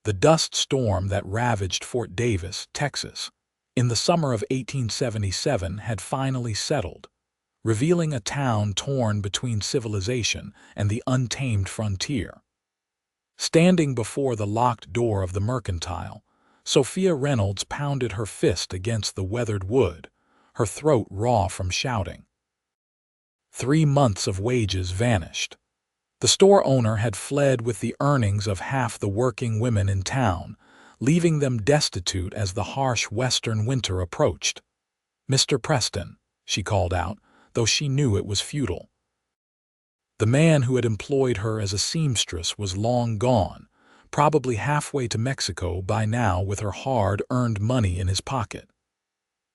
The dust storm that ravaged Fort Davis, Texas, in the summer of 1877 had finally settled, revealing a town torn between civilization and the untamed frontier. Standing before the locked door of the mercantile, Sophia Reynolds pounded her fist against the weathered wood, her throat raw from shouting. 3 months of wages vanished. The store owner had fled with the earnings of half the working women in town, leaving them destitute as the harsh western winter approached. "Mr. Preston," she called out, though she knew it was futile. The man who had employed her as a seamstress was long gone, probably halfway to Mexico by now with her hard-earned money in his pocket.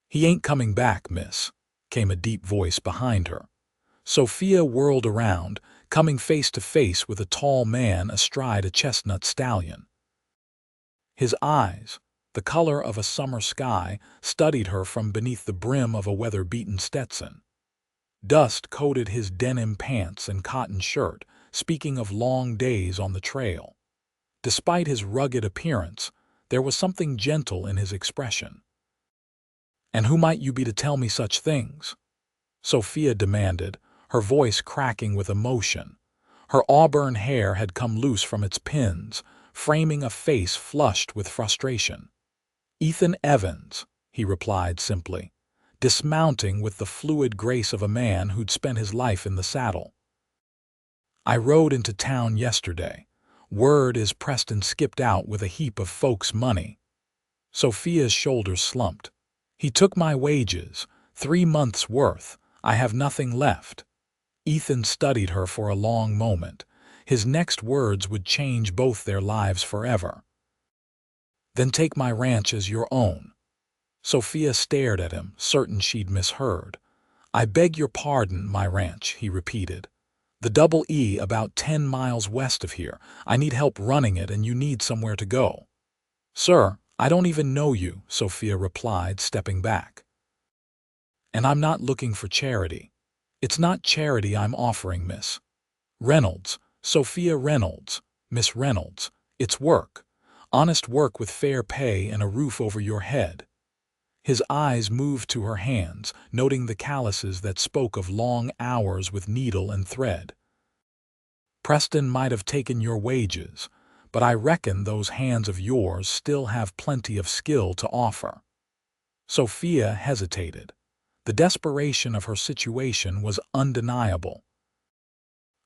"He ain't coming back, miss," came a deep voice behind her. Sophia whirled around, coming face to face with a tall man astride a chestnut stallion. His eyes, the color of a summer sky, studied her from beneath the brim of a weather-beaten Stetson. Dust coated his denim pants and cotton shirt, speaking of long days on the trail. Despite his rugged appearance, there was something gentle in his expression. "And who might you be to tell me such things?" Sophia demanded, her voice cracking with emotion. Her auburn hair had come loose from its pins, framing a face flushed with frustration. "Ethan Evans," he replied simply, dismounting with the fluid grace of a man who'd spent his life in the saddle. "I rode into town yesterday. Word is Preston skipped out with a heap of folks' money." Sophia's shoulders slumped. "He took my wages, 3 months' worth. I have nothing left." Ethan studied her for a long moment. His next words would change both their lives forever. "Then take my ranch as your own." Sophia stared at him, certain she'd misheard. "I beg your pardon, my ranch," he repeated. "The Double E about 10 miles west of here. I need help running it and you need somewhere to go." "Sir, I don't even know you," Sophia replied, stepping back. "And I'm not looking for charity." "It's not charity I'm offering, Miss Reynolds. Sophia Reynolds. Miss Reynolds. It's work. Honest work with fair pay and a roof over your head." His eyes moved to her hands, noting the calluses that spoke of long hours with needle and thread. "Preston might have taken your wages, but I reckon those hands of yours still have plenty of skill to offer." Sophia hesitated. The desperation of her situation was undeniable.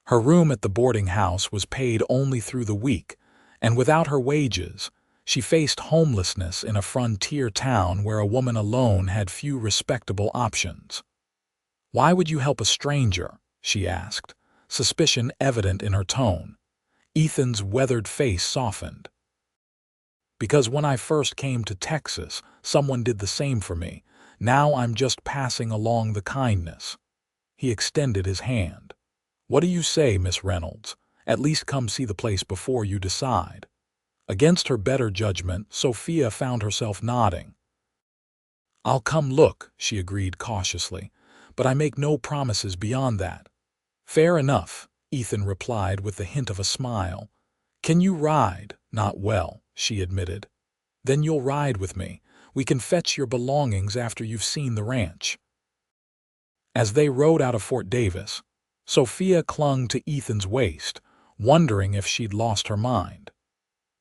Her room at the boarding house was paid only through the week, and without her wages, she faced homelessness in a frontier town where a woman alone had few respectable options. "Why would you help a stranger?" she asked, suspicion evident in her tone. Ethan's weathered face softened. "Because when I first came to Texas, someone did the same for me. Now I'm just passing along the kindness." He extended his hand. "What do you say, Miss Reynolds? At least come see the place before you decide." Against her better judgment, Sophia found herself nodding. "I'll come look," she agreed cautiously, "but I make no promises beyond that." "Fair enough," Ethan replied with the hint of a smile. "Can you ride?" "Not well," she admitted. "Then you'll ride with me. We can fetch your belongings after you've seen the ranch." As they rode out of Fort Davis, Sophia clung to Ethan's waist, wondering if she'd lost her mind.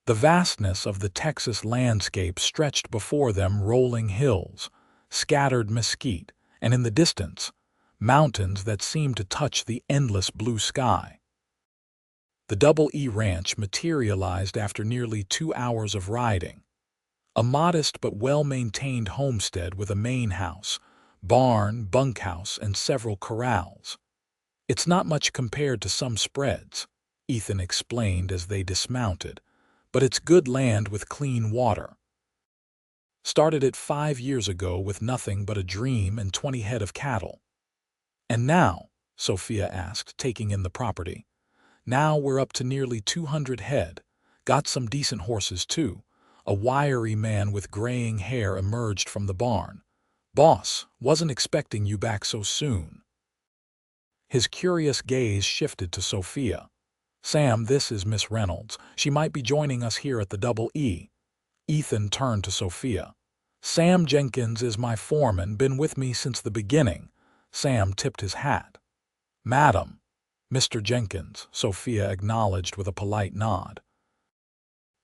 The vastness of the Texas landscape stretched before them, rolling hills, scattered mesquite, and in the distance, mountains that seemed to touch the endless blue sky. The Double E Ranch materialized after nearly 2 hours of riding. A modest but well-maintained homestead with a main house, barn, bunkhouse, and several corrals. "It's not much compared to some spreads," Ethan explained as they dismounted, "but it's good land with clean water. Started it 5 years ago with nothing but a dream and 20 head of cattle." "And now?" Sophia asked, taking in the property. "Now we're up to nearly 200 head. Got some decent horses, too." A wiry man with graying hair emerged from the barn. "Boss, wasn't expecting you back so soon." His curious gaze shifted to Sophia. Sam, this is Miss Reynolds. She might be joining us here at the Double E. Ethan turned to Sophia. Sam Jenkins is my foreman, been with me since the beginning. Sam tipped his hat. Madam, Mr. Jenkins, Sophia acknowledged with a polite nod.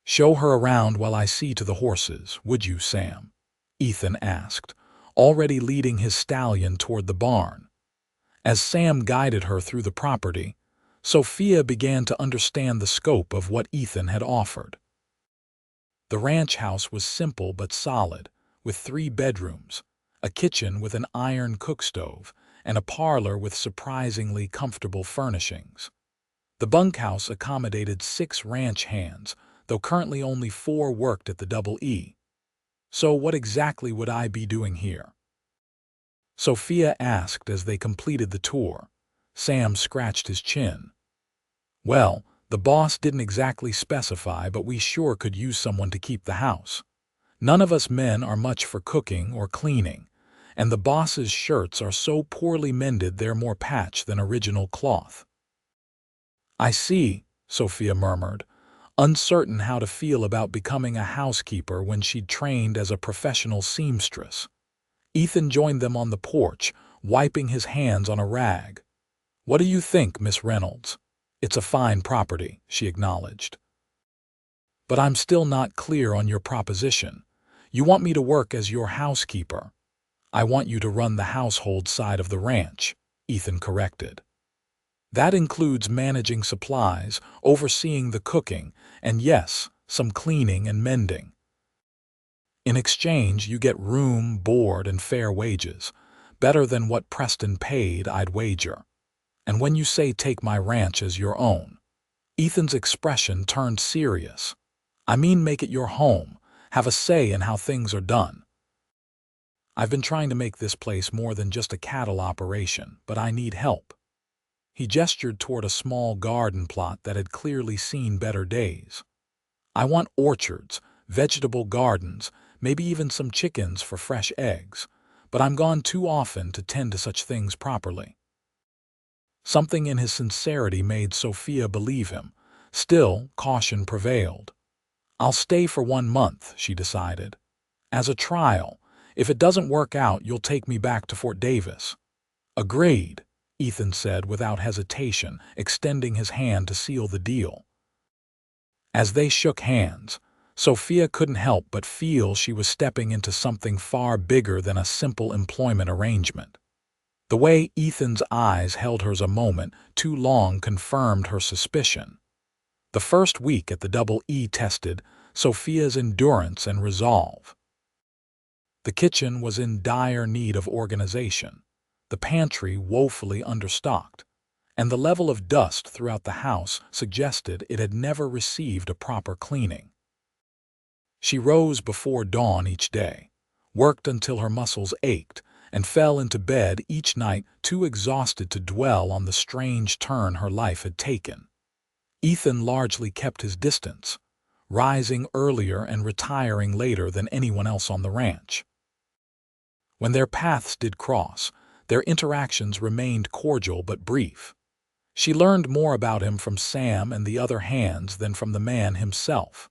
Show her around while I see to the horses, would you, Sam? Ethan asked, already leading his stallion toward the barn. As Sam guided her through the property, Sophia began to understand the scope of what Ethan had offered. The ranch house was simple but solid, with 3 bedrooms, a kitchen with an iron cookstove, and a parlor with surprisingly comfortable furnishings. The bunkhouse accommodated 6 ranch hands, though currently only 4 worked at the Double E. So what exactly would I be doing here? Sophia asked as they completed the tour. Sam scratched his chin. Well, the boss didn't exactly specify, but we sure could use someone to keep the house. None of us men are much for cooking or cleaning, and the boss's shirts are so poorly mended they're more patch than original cloth. I see, Sophia murmured, uncertain how to feel about becoming a housekeeper when she'd trained as a professional seamstress. Ethan joined them on the porch, wiping his hands on a rag. What do you think, Miss Reynolds? It's a fine property, she acknowledged. But I'm still not clear on your proposition. You want me to work as your housekeeper. I want you to run the household side of the ranch, Ethan corrected. That includes managing supplies, overseeing the cooking, and yes, some cleaning and mending. In exchange, you get room, board, and fair wages, better than what Preston paid, I'd wager. And when you say take my ranch as your own, Ethan's expression turned serious. I mean make it your home, have a say in how things are done. I've been trying to make this place more than just a cattle operation, but I need help. He gestured toward a small garden plot that had clearly seen better days. I want orchards, vegetable gardens, maybe even some chickens for fresh eggs, but I'm gone too often to tend to such things properly. Something in his sincerity made Sophia believe him. Still, caution prevailed. I'll stay for 1 month, she decided. As a trial, if it doesn't work out, you'll take me back to Fort Davis. Agreed, Ethan said without hesitation, extending his hand to seal the deal. As they shook hands, Sophia couldn't help but feel she was stepping into something far bigger than a simple employment arrangement. The way Ethan's eyes held hers a moment too long confirmed her suspicion. The first week at the Double E tested Sophia's endurance and resolve. The kitchen was in dire need of organization, the pantry woefully understocked, and the level of dust throughout the house suggested it had never received a proper cleaning. She rose before dawn each day, worked until her muscles ached, and fell into bed each night too exhausted to dwell on the strange turn her life had taken. Ethan largely kept his distance, rising earlier and retiring later than anyone else on the ranch. When their paths did cross, their interactions remained cordial but brief. She learned more about him from Sam and the other hands than from the man himself.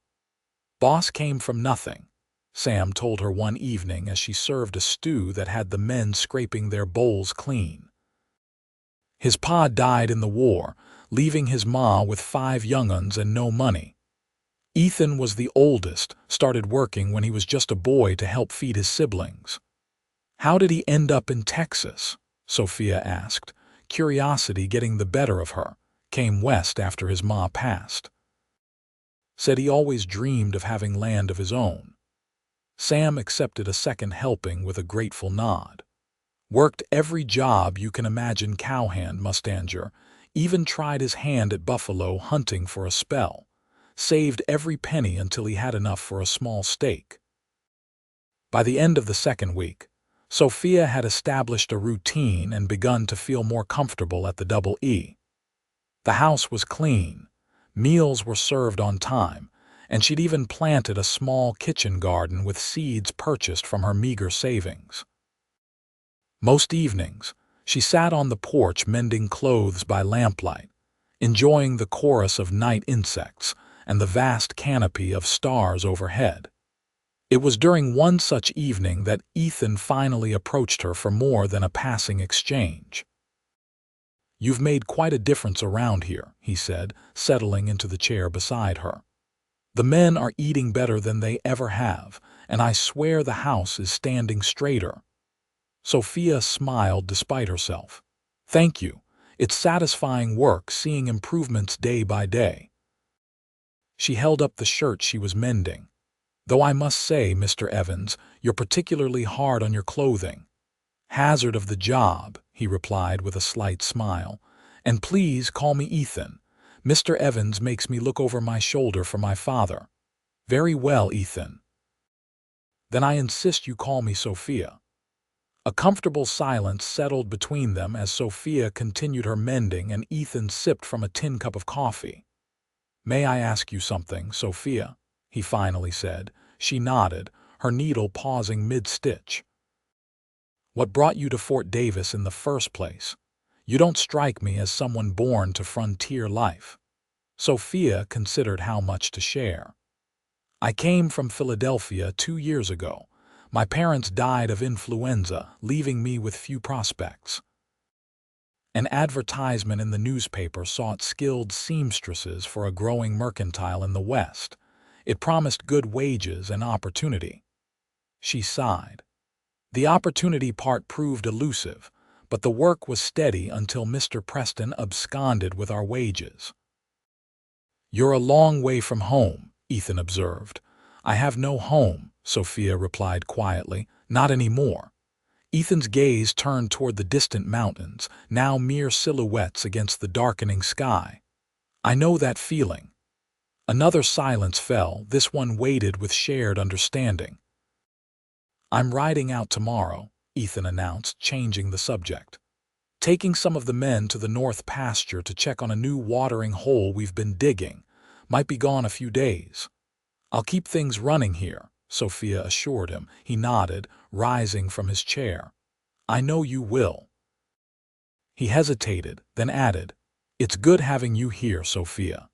Boss came from nothing, Sam told her one evening as she served a stew that had the men scraping their bowls clean. His pa died in the war, leaving his ma with 5 young'uns and no money. Ethan was the oldest, started working when he was just a boy to help feed his siblings. How did he end up in Texas? Sophia asked, curiosity getting the better of her. Came west after his ma passed. Said he always dreamed of having land of his own. Sam accepted a second helping with a grateful nod. Worked every job you can imagine cowhand mustanger, even tried his hand at buffalo hunting for a spell. Saved every penny until he had enough for a small steak. By the end of the second week, Sophia had established a routine and begun to feel more comfortable at the Double E. The house was clean, meals were served on time, and she'd even planted a small kitchen garden with seeds purchased from her meager savings. Most evenings, she sat on the porch mending clothes by lamplight, enjoying the chorus of night insects and the vast canopy of stars overhead. It was during one such evening that Ethan finally approached her for more than a passing exchange. "You've made quite a difference around here," he said, settling into the chair beside her. "The men are eating better than they ever have, and I swear the house is standing straighter." Sophia smiled despite herself. "Thank you. It's satisfying work seeing improvements day by day." She held up the shirt she was mending. "Though I must say, Mr. Evans, you're particularly hard on your clothing." "Hazard of the job," he replied with a slight smile. "And please call me Ethan. Mr. Evans makes me look over my shoulder for my father." "Very well, Ethan. Then I insist you call me Sophia." A comfortable silence settled between them as Sophia continued her mending and Ethan sipped from a tin cup of coffee. "May I ask you something, Sophia?" he finally said. She nodded, her needle pausing mid-stitch. "What brought you to Fort Davis in the first place? You don't strike me as someone born to frontier life." Sophia considered how much to share. "I came from Philadelphia 2 years ago. My parents died of influenza, leaving me with few prospects. An advertisement in the newspaper sought skilled seamstresses for a growing mercantile in the West. It promised good wages and opportunity." She sighed. "The opportunity part proved elusive, but the work was steady until Mr. Preston absconded with our wages." "You're a long way from home," Ethan observed. "I have no home," Sophia replied quietly. "Not anymore." Ethan's gaze turned toward the distant mountains, now mere silhouettes against the darkening sky. "I know that feeling." Another silence fell, this one weighted with shared understanding. "I'm riding out tomorrow," Ethan announced, changing the subject. "Taking some of the men to the north pasture to check on a new watering hole we've been digging. Might be gone a few days." "I'll keep things running here," Sophia assured him. He nodded, rising from his chair. "I know you will." He hesitated, then added, "It's good having you here, Sophia."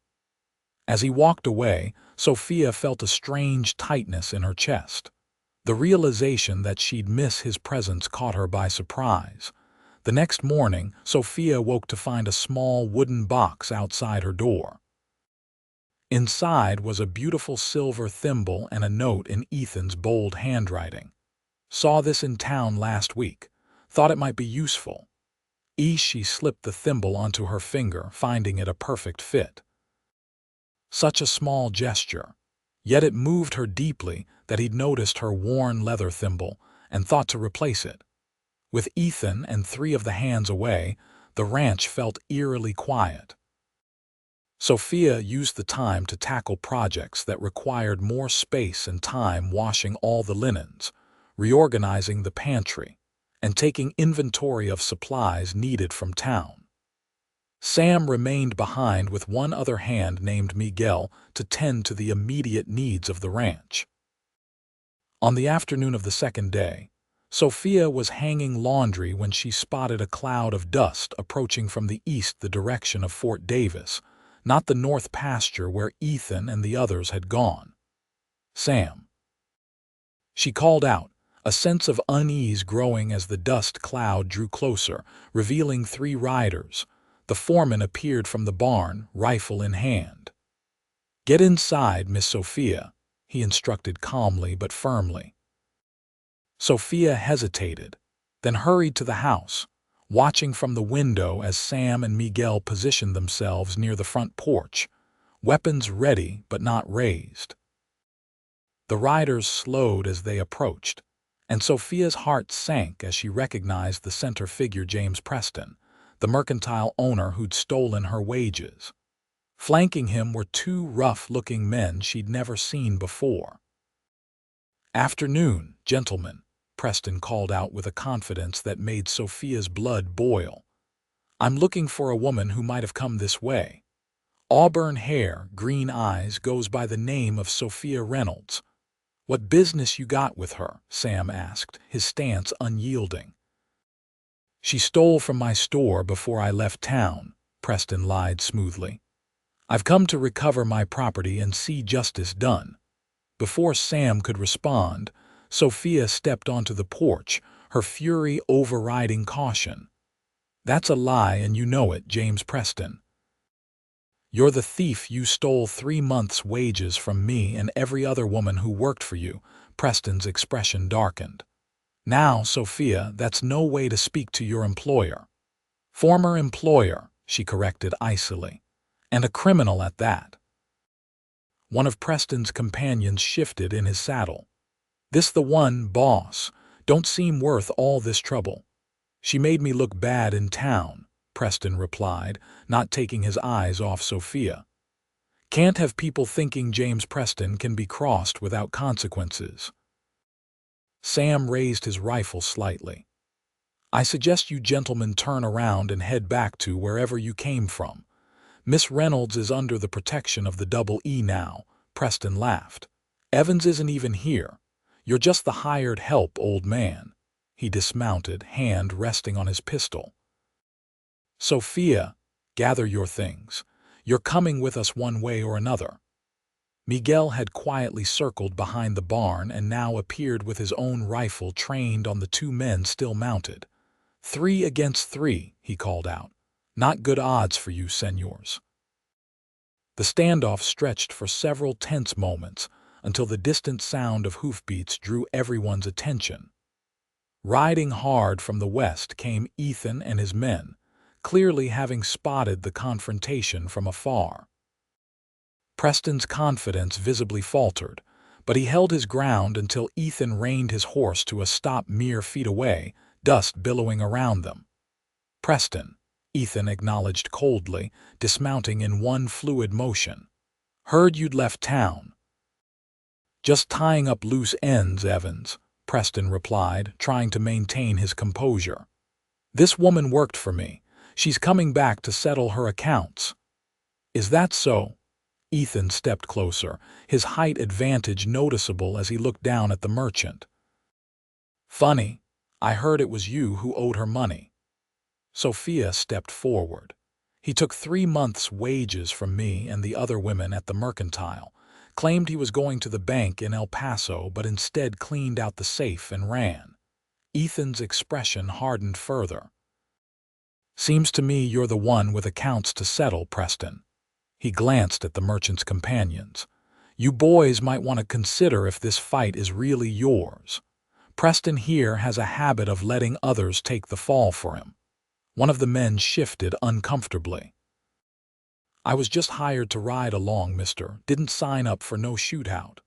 As he walked away, Sophia felt a strange tightness in her chest. The realization that she'd miss his presence caught her by surprise. The next morning, Sophia woke to find a small wooden box outside her door. Inside was a beautiful silver thimble and a note in Ethan's bold handwriting. "Saw this in town last week. Thought it might be useful." She slipped the thimble onto her finger, finding it a perfect fit. Such a small gesture. Yet it moved her deeply that he'd noticed her worn leather thimble and thought to replace it. With Ethan and 3 of the hands away, the ranch felt eerily quiet. Sophia used the time to tackle projects that required more space and time, washing all the linens, reorganizing the pantry, and taking inventory of supplies needed from town. Sam remained behind with one other hand named Miguel to tend to the immediate needs of the ranch. On the afternoon of the second day, Sophia was hanging laundry when she spotted a cloud of dust approaching from the east, the direction of Fort Davis, not the north pasture where Ethan and the others had gone. "Sam." She called out, a sense of unease growing as the dust cloud drew closer, revealing 3 riders. The foreman appeared from the barn, rifle in hand. "Get inside, Miss Sophia," he instructed calmly but firmly. Sophia hesitated, then hurried to the house, watching from the window as Sam and Miguel positioned themselves near the front porch, weapons ready but not raised. The riders slowed as they approached, and Sophia's heart sank as she recognized the center figure, James Preston, the mercantile owner who'd stolen her wages. Flanking him were 2 rough-looking men she'd never seen before. "Afternoon, gentlemen," Preston called out with a confidence that made Sophia's blood boil. "I'm looking for a woman who might have come this way. Auburn hair, green eyes, goes by the name of Sophia Reynolds." "What business you got with her?" Sam asked, his stance unyielding. "She stole from my store before I left town," Preston lied smoothly. "I've come to recover my property and see justice done." Before Sam could respond, Sophia stepped onto the porch, her fury overriding caution. "That's a lie, and you know it, James Preston. You're the thief. You stole 3 months' wages from me and every other woman who worked for you." Preston's expression darkened. "Now, Sophia, that's no way to speak to your employer." "Former employer," she corrected icily. "And a criminal at that." One of Preston's companions shifted in his saddle. "This the one, boss. Don't seem worth all this trouble." "She made me look bad in town," Preston replied, not taking his eyes off Sophia. "Can't have people thinking James Preston can be crossed without consequences." Sam raised his rifle slightly. "I suggest you gentlemen turn around and head back to wherever you came from. Miss Reynolds is under the protection of the Double E now." Preston laughed. "Evans isn't even here. You're just the hired help, old man." He dismounted, hand resting on his pistol. "Sophia, gather your things. You're coming with us one way or another." Miguel had quietly circled behind the barn and now appeared with his own rifle trained on the 2 men still mounted. "3 against 3, he called out. "Not good odds for you, senors." The standoff stretched for several tense moments until the distant sound of hoofbeats drew everyone's attention. Riding hard from the west came Ethan and his men, clearly having spotted the confrontation from afar. Preston's confidence visibly faltered, but he held his ground until Ethan reined his horse to a stop mere feet away, dust billowing around them. "Preston," Ethan acknowledged coldly, dismounting in one fluid motion. "Heard you'd left town." "Just tying up loose ends, Evans," Preston replied, trying to maintain his composure. "This woman worked for me. She's coming back to settle her accounts." "Is that so?" Ethan stepped closer, his height advantage noticeable as he looked down at the merchant. "Funny, I heard it was you who owed her money." Sophia stepped forward. "He took 3 months' wages from me and the other women at the mercantile, claimed he was going to the bank in El Paso but instead cleaned out the safe and ran." Ethan's expression hardened further. "Seems to me you're the one with accounts to settle, Preston." He glanced at the merchant's companions. "You boys might want to consider if this fight is really yours. Preston here has a habit of letting others take the fall for him." One of the men shifted uncomfortably. "I was just hired to ride along, mister. Didn't sign up for no shootout."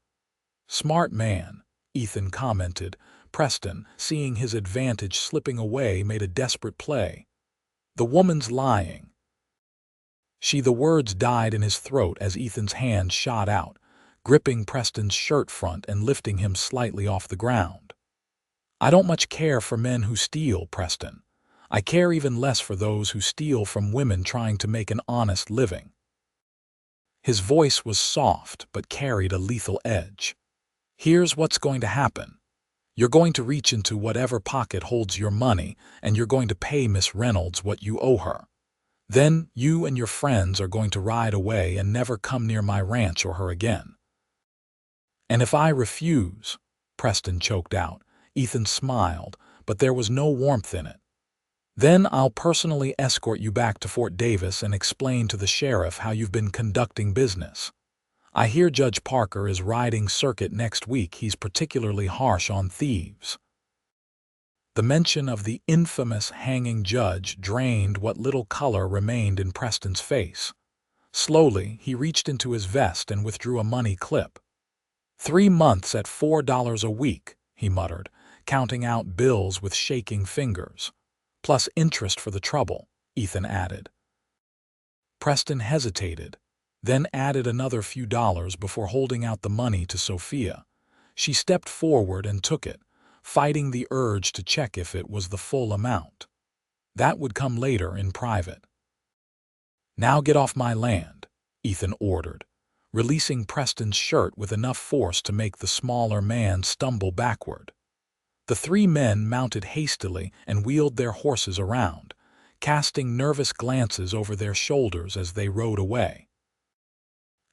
"Smart man," Ethan commented. Preston, seeing his advantage slipping away, made a desperate play. "The woman's lying." The words died in his throat as Ethan's hand shot out, gripping Preston's shirt front and lifting him slightly off the ground. "I don't much care for men who steal, Preston. I care even less for those who steal from women trying to make an honest living." His voice was soft but carried a lethal edge. "Here's what's going to happen. You're going to reach into whatever pocket holds your money and you're going to pay Miss Reynolds what you owe her. Then you and your friends are going to ride away and never come near my ranch or her again." "And if I refuse?" Preston choked out. Ethan smiled, but there was no warmth in it. "Then I'll personally escort you back to Fort Davis and explain to the sheriff how you've been conducting business. I hear Judge Parker is riding circuit next week. He's particularly harsh on thieves." The mention of the infamous hanging judge drained what little color remained in Preston's face. Slowly, he reached into his vest and withdrew a money clip. 3 months at $4 a week, he muttered, counting out bills with shaking fingers. "Plus interest for the trouble," Ethan added. Preston hesitated, then added another few dollars before holding out the money to Sophia. She stepped forward and took it, fighting the urge to check if it was the full amount. That would come later in private. "Now get off my land," Ethan ordered, releasing Preston's shirt with enough force to make the smaller man stumble backward. The 3 men mounted hastily and wheeled their horses around, casting nervous glances over their shoulders as they rode away.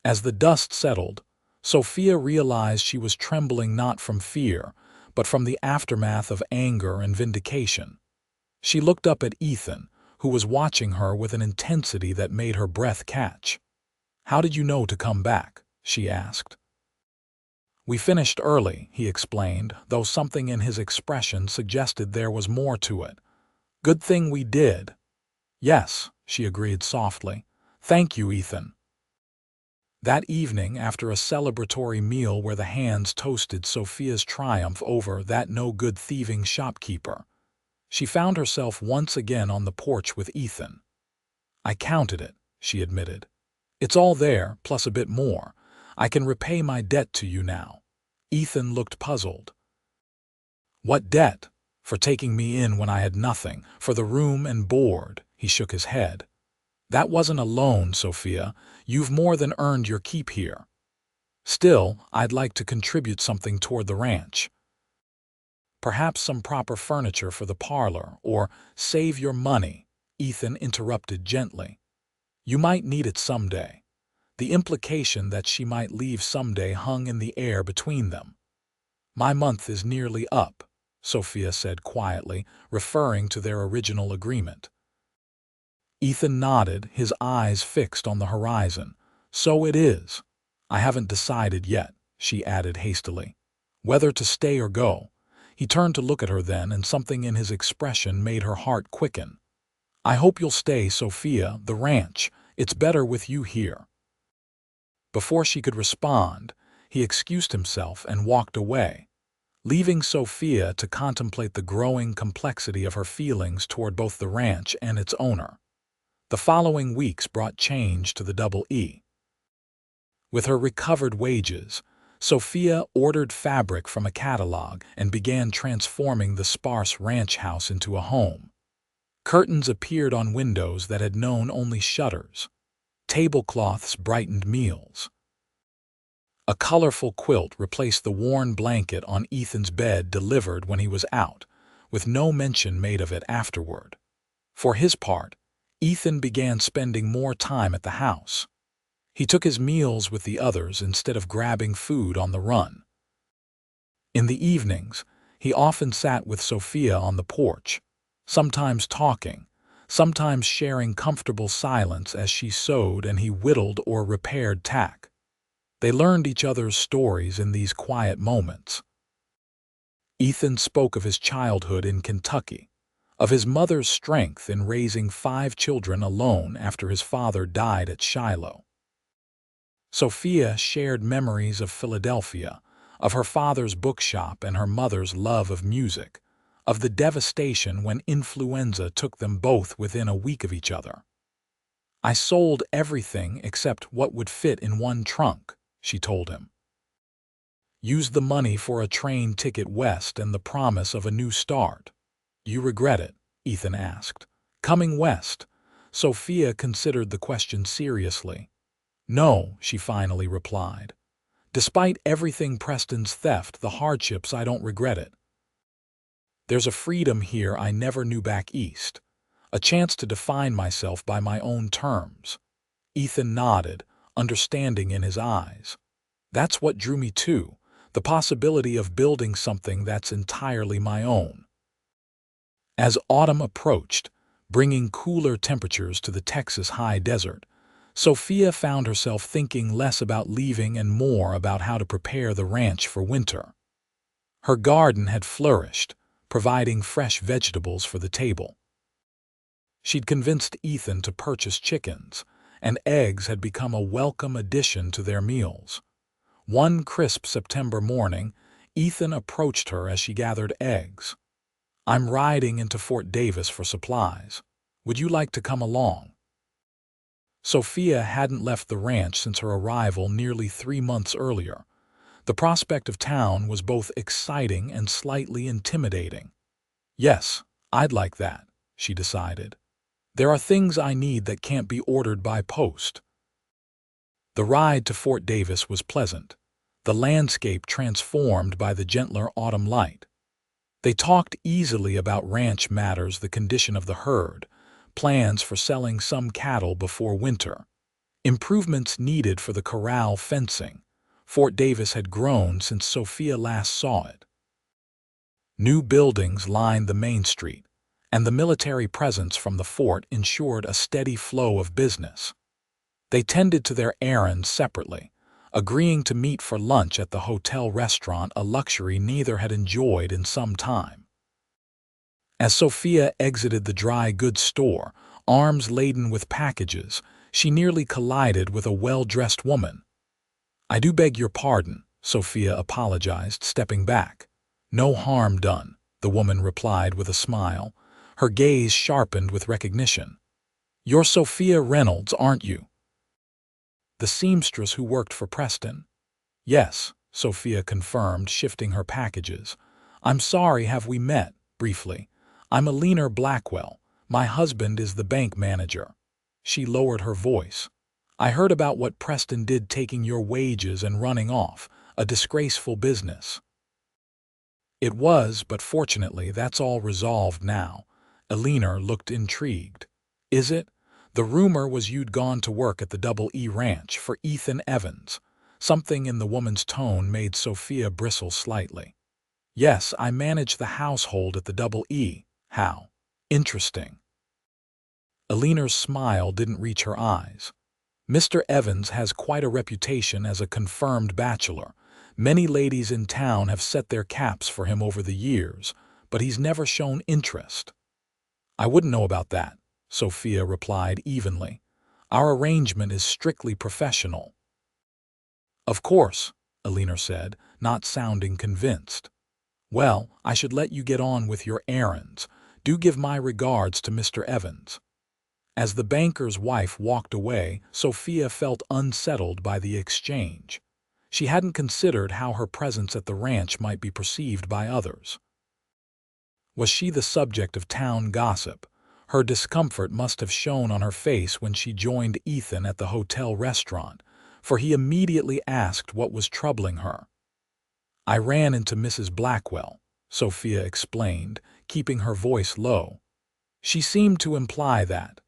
As the dust settled, Sophia realized she was trembling not from fear, but from the aftermath of anger and vindication. She looked up at Ethan, who was watching her with an intensity that made her breath catch. "How did you know to come back?" she asked. "We finished early," he explained, though something in his expression suggested there was more to it. "Good thing we did." "Yes," she agreed softly. "Thank you, Ethan." That evening, after a celebratory meal where the hands toasted Sophia's triumph over that no-good thieving shopkeeper, she found herself once again on the porch with Ethan. "I counted it," she admitted. "It's all there, plus a bit more. I can repay my debt to you now." Ethan looked puzzled. "What debt?" "For taking me in when I had nothing, for the room and board." He shook his head. "That wasn't a loan, Sophia. You've more than earned your keep here. Still, I'd like to contribute something toward the ranch. Perhaps some proper furniture for the parlor, or save your money," Ethan interrupted gently. "You might need it someday." The implication that she might leave someday hung in the air between them. "My month is nearly up," Sophia said quietly, referring to their original agreement. Ethan nodded, his eyes fixed on the horizon. "So it is. I haven't decided yet," she added hastily. "Whether to stay or go." He turned to look at her then, and something in his expression made her heart quicken. "I hope you'll stay, Sophia. The ranch. It's better with you here." Before she could respond, he excused himself and walked away, leaving Sophia to contemplate the growing complexity of her feelings toward both the ranch and its owner. The following weeks brought change to the Double E. With her recovered wages, Sophia ordered fabric from a catalog and began transforming the sparse ranch house into a home. Curtains appeared on windows that had known only shutters. Tablecloths brightened meals. A colorful quilt replaced the worn blanket on Ethan's bed delivered when he was out, with no mention made of it afterward. For his part, Ethan began spending more time at the house. He took his meals with the others instead of grabbing food on the run. In the evenings, he often sat with Sophia on the porch, sometimes talking, sometimes sharing comfortable silence as she sewed and he whittled or repaired tack. They learned each other's stories in these quiet moments. Ethan spoke of his childhood in Kentucky, of his mother's strength in raising 5 children alone after his father died at Shiloh. Sophia shared memories of Philadelphia, of her father's bookshop and her mother's love of music, of the devastation when influenza took them both within a week of each other. "I sold everything except what would fit in one trunk," she told him. "Used the money for a train ticket west and the promise of a new start." "You regret it?" Ethan asked. "Coming west?" Sophia considered the question seriously. "No," she finally replied. "Despite everything Preston's theft, the hardships, I don't regret it. There's a freedom here I never knew back east, a chance to define myself by my own terms." Ethan nodded, understanding in his eyes. "That's what drew me too, the possibility of building something that's entirely my own." As autumn approached, bringing cooler temperatures to the Texas high desert, Sophia found herself thinking less about leaving and more about how to prepare the ranch for winter. Her garden had flourished, providing fresh vegetables for the table. She'd convinced Ethan to purchase chickens, and eggs had become a welcome addition to their meals. One crisp September morning, Ethan approached her as she gathered eggs. "I'm riding into Fort Davis for supplies. Would you like to come along?" Sophia hadn't left the ranch since her arrival nearly 3 months earlier. The prospect of town was both exciting and slightly intimidating. "Yes, I'd like that," she decided. "There are things I need that can't be ordered by post." The ride to Fort Davis was pleasant, the landscape transformed by the gentler autumn light. They talked easily about ranch matters, the condition of the herd, plans for selling some cattle before winter, improvements needed for the corral fencing. Fort Davis had grown since Sophia last saw it. New buildings lined the main street, and the military presence from the fort ensured a steady flow of business. They tended to their errands separately, agreeing to meet for lunch at the hotel restaurant, a luxury neither had enjoyed in some time. As Sophia exited the dry goods store, arms laden with packages, she nearly collided with a well-dressed woman. "I do beg your pardon," Sophia apologized, stepping back. "No harm done," the woman replied with a smile, her gaze sharpened with recognition. "You're Sophia Reynolds, aren't you? The seamstress who worked for Preston?" "Yes," Sophia confirmed, shifting her packages. "I'm sorry, have we met, briefly? I'm Eleanor Blackwell. My husband is the bank manager." She lowered her voice. "I heard about what Preston did, taking your wages and running off, a disgraceful business." "It was, but fortunately that's all resolved now." Eleanor looked intrigued. "Is it? The rumor was you'd gone to work at the Double E Ranch for Ethan Evans." Something in the woman's tone made Sophia bristle slightly. "Yes, I manage the household at the Double E. How interesting." Eleanor's smile didn't reach her eyes. "Mr. Evans has quite a reputation as a confirmed bachelor. Many ladies in town have set their caps for him over the years, but he's never shown interest." "I wouldn't know about that," Sophia replied evenly. "Our arrangement is strictly professional." "Of course," Eleanor said, not sounding convinced. "Well, I should let you get on with your errands. Do give my regards to Mr. Evans." As the banker's wife walked away, Sophia felt unsettled by the exchange. She hadn't considered how her presence at the ranch might be perceived by others. Was she the subject of town gossip? Her discomfort must have shown on her face when she joined Ethan at the hotel restaurant, for he immediately asked what was troubling her. "I ran into Mrs. Blackwell," Sophia explained, keeping her voice low. "She seemed to imply that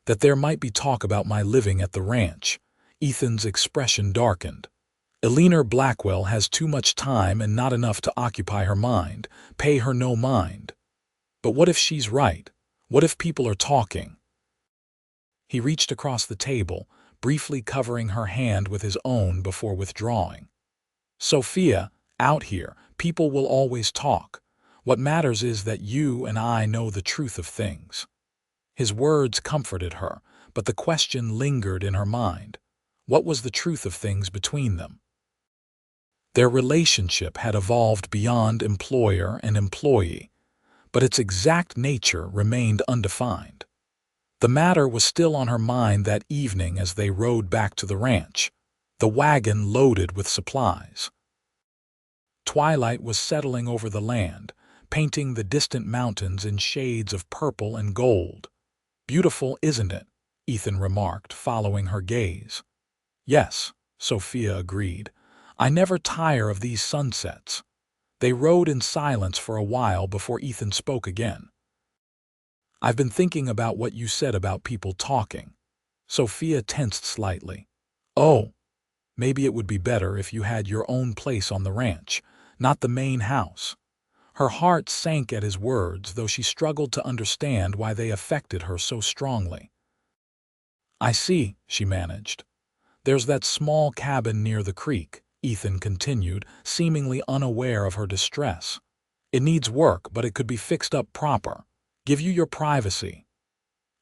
there might be talk about my living at the ranch." Ethan's expression darkened. "Eleanor Blackwell has too much time and not enough to occupy her mind. Pay her no mind." "But what if she's right? What if people are talking?" He reached across the table, briefly covering her hand with his own before withdrawing. "Sophia, out here, people will always talk. What matters is that you and I know the truth of things." His words comforted her, but the question lingered in her mind. What was the truth of things between them? Their relationship had evolved beyond employer and employee, but its exact nature remained undefined. The matter was still on her mind that evening as they rode back to the ranch, the wagon loaded with supplies. Twilight was settling over the land, painting the distant mountains in shades of purple and gold. "Beautiful, isn't it?" Ethan remarked, following her gaze. "Yes," Sophia agreed. "I never tire of these sunsets." They rode in silence for a while before Ethan spoke again. "I've been thinking about what you said about people talking." Sophia tensed slightly. "Oh, maybe it would be better if you had your own place on the ranch, not the main house." Her heart sank at his words, though she struggled to understand why they affected her so strongly. "I see," she managed. "There's that small cabin near the creek," Ethan continued, seemingly unaware of her distress. "It needs work, but it could be fixed up proper. Give you your privacy."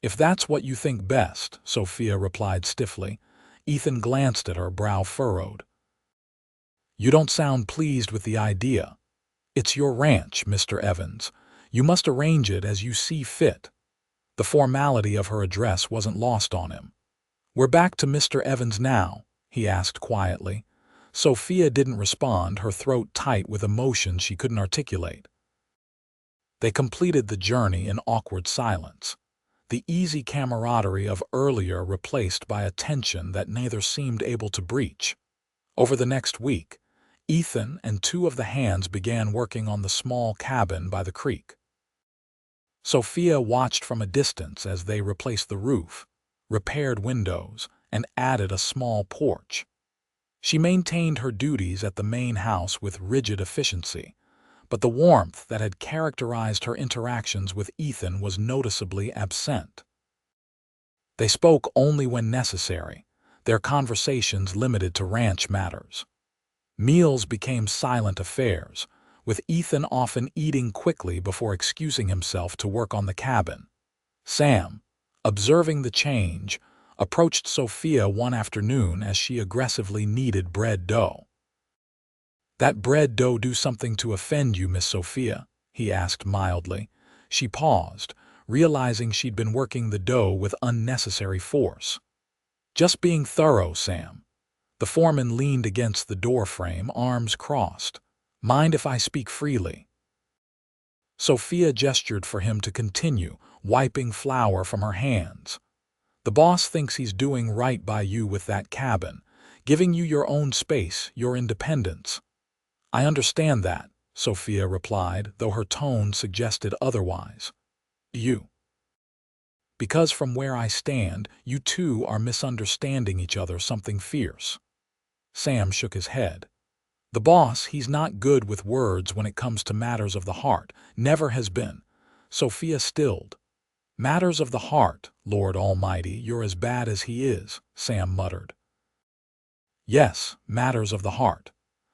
"If that's what you think best," Sophia replied stiffly. Ethan glanced at her, brow furrowed. "You don't sound pleased with the idea." "It's your ranch, Mr. Evans. You must arrange it as you see fit." The formality of her address wasn't lost on him. "We're back to Mr. Evans now?" he asked quietly. Sophia didn't respond, her throat tight with emotion she couldn't articulate. They completed the journey in awkward silence, the easy camaraderie of earlier replaced by a tension that neither seemed able to breach. Over the next week, Ethan and two of the hands began working on the small cabin by the creek. Sophia watched from a distance as they replaced the roof, repaired windows, and added a small porch. She maintained her duties at the main house with rigid efficiency, but the warmth that had characterized her interactions with Ethan was noticeably absent. They spoke only when necessary, their conversations limited to ranch matters. Meals became silent affairs, with Ethan often eating quickly before excusing himself to work on the cabin. Sam, observing the change, approached Sophia one afternoon as she aggressively kneaded bread dough. "That bread dough do something to offend you, Miss Sophia?" he asked mildly. She paused, realizing she'd been working the dough with unnecessary force. "Just being thorough, Sam." The foreman leaned against the doorframe, arms crossed. "Mind if I speak freely?" Sophia gestured for him to continue, wiping flour from her hands. "The boss thinks he's doing right by you with that cabin, giving you your own space, your independence." "I understand that," Sophia replied, though her tone suggested otherwise. "You." "Because from where I stand, you two are misunderstanding each other something fierce." Sam shook his head. "The boss, he's not good with words when it comes to matters of the heart, never has been." Sophia stilled. "Matters of the heart, Lord Almighty, you're as bad as he is," Sam muttered. "Yes, matters of the heart.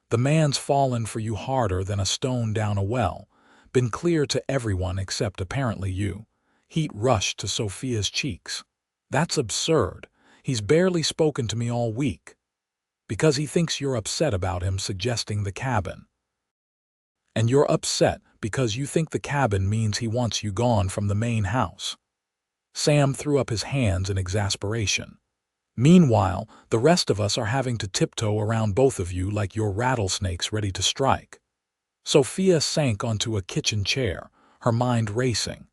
The man's fallen for you harder than a stone down a well, been clear to everyone except apparently you." Heat rushed to Sophia's cheeks. "That's absurd. He's barely spoken to me all week." "Because he thinks you're upset about him suggesting the cabin." "And you're upset because you think the cabin means he wants you gone from the main house." Sam threw up his hands in exasperation. "Meanwhile, the rest of us are having to tiptoe around both of you like you're rattlesnakes ready to strike." Sophia sank onto a kitchen chair, her mind racing.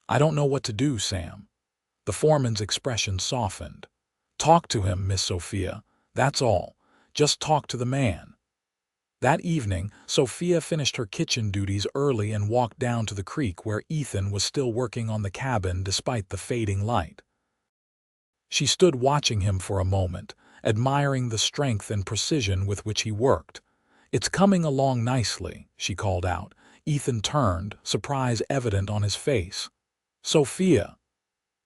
"I don't know what to do, Sam." The foreman's expression softened. "Talk to him, Miss Sophia. That's all. Just talk to the man." That evening, Sophia finished her kitchen duties early and walked down to the creek where Ethan was still working on the cabin despite the fading light. She stood watching him for a moment, admiring the strength and precision with which he worked. "It's coming along nicely," she called out. Ethan turned, surprise evident on his face. "Sophia."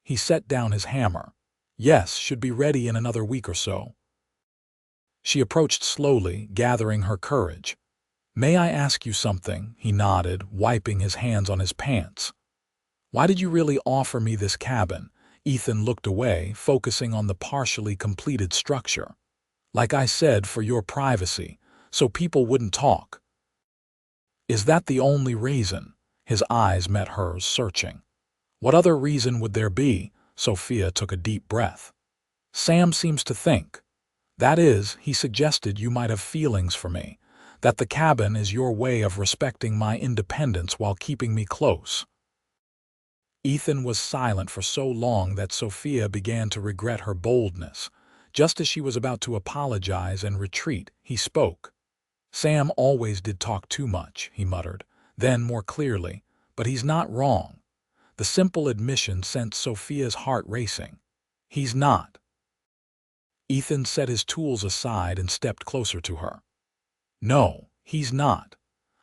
He set down his hammer. "Yes, should be ready in another week or so." She approached slowly, gathering her courage. "May I ask you something?" he nodded, wiping his hands on his pants. "Why did you really offer me this cabin?" Ethan looked away, focusing on the partially completed structure. "Like I said, for your privacy, so people wouldn't talk." "Is that the only reason?" His eyes met hers, searching. "What other reason would there be?" Sophia took a deep breath. "Sam seems to think. That is, he suggested you might have feelings for me, that the cabin is your way of respecting my independence while keeping me close." Ethan was silent for so long that Sophia began to regret her boldness. Just as she was about to apologize and retreat, he spoke. "Sam always did talk too much," he muttered. Then, more clearly, "But he's not wrong." The simple admission sent Sophia's heart racing. "He's not." Ethan set his tools aside and stepped closer to her. "No, he's not.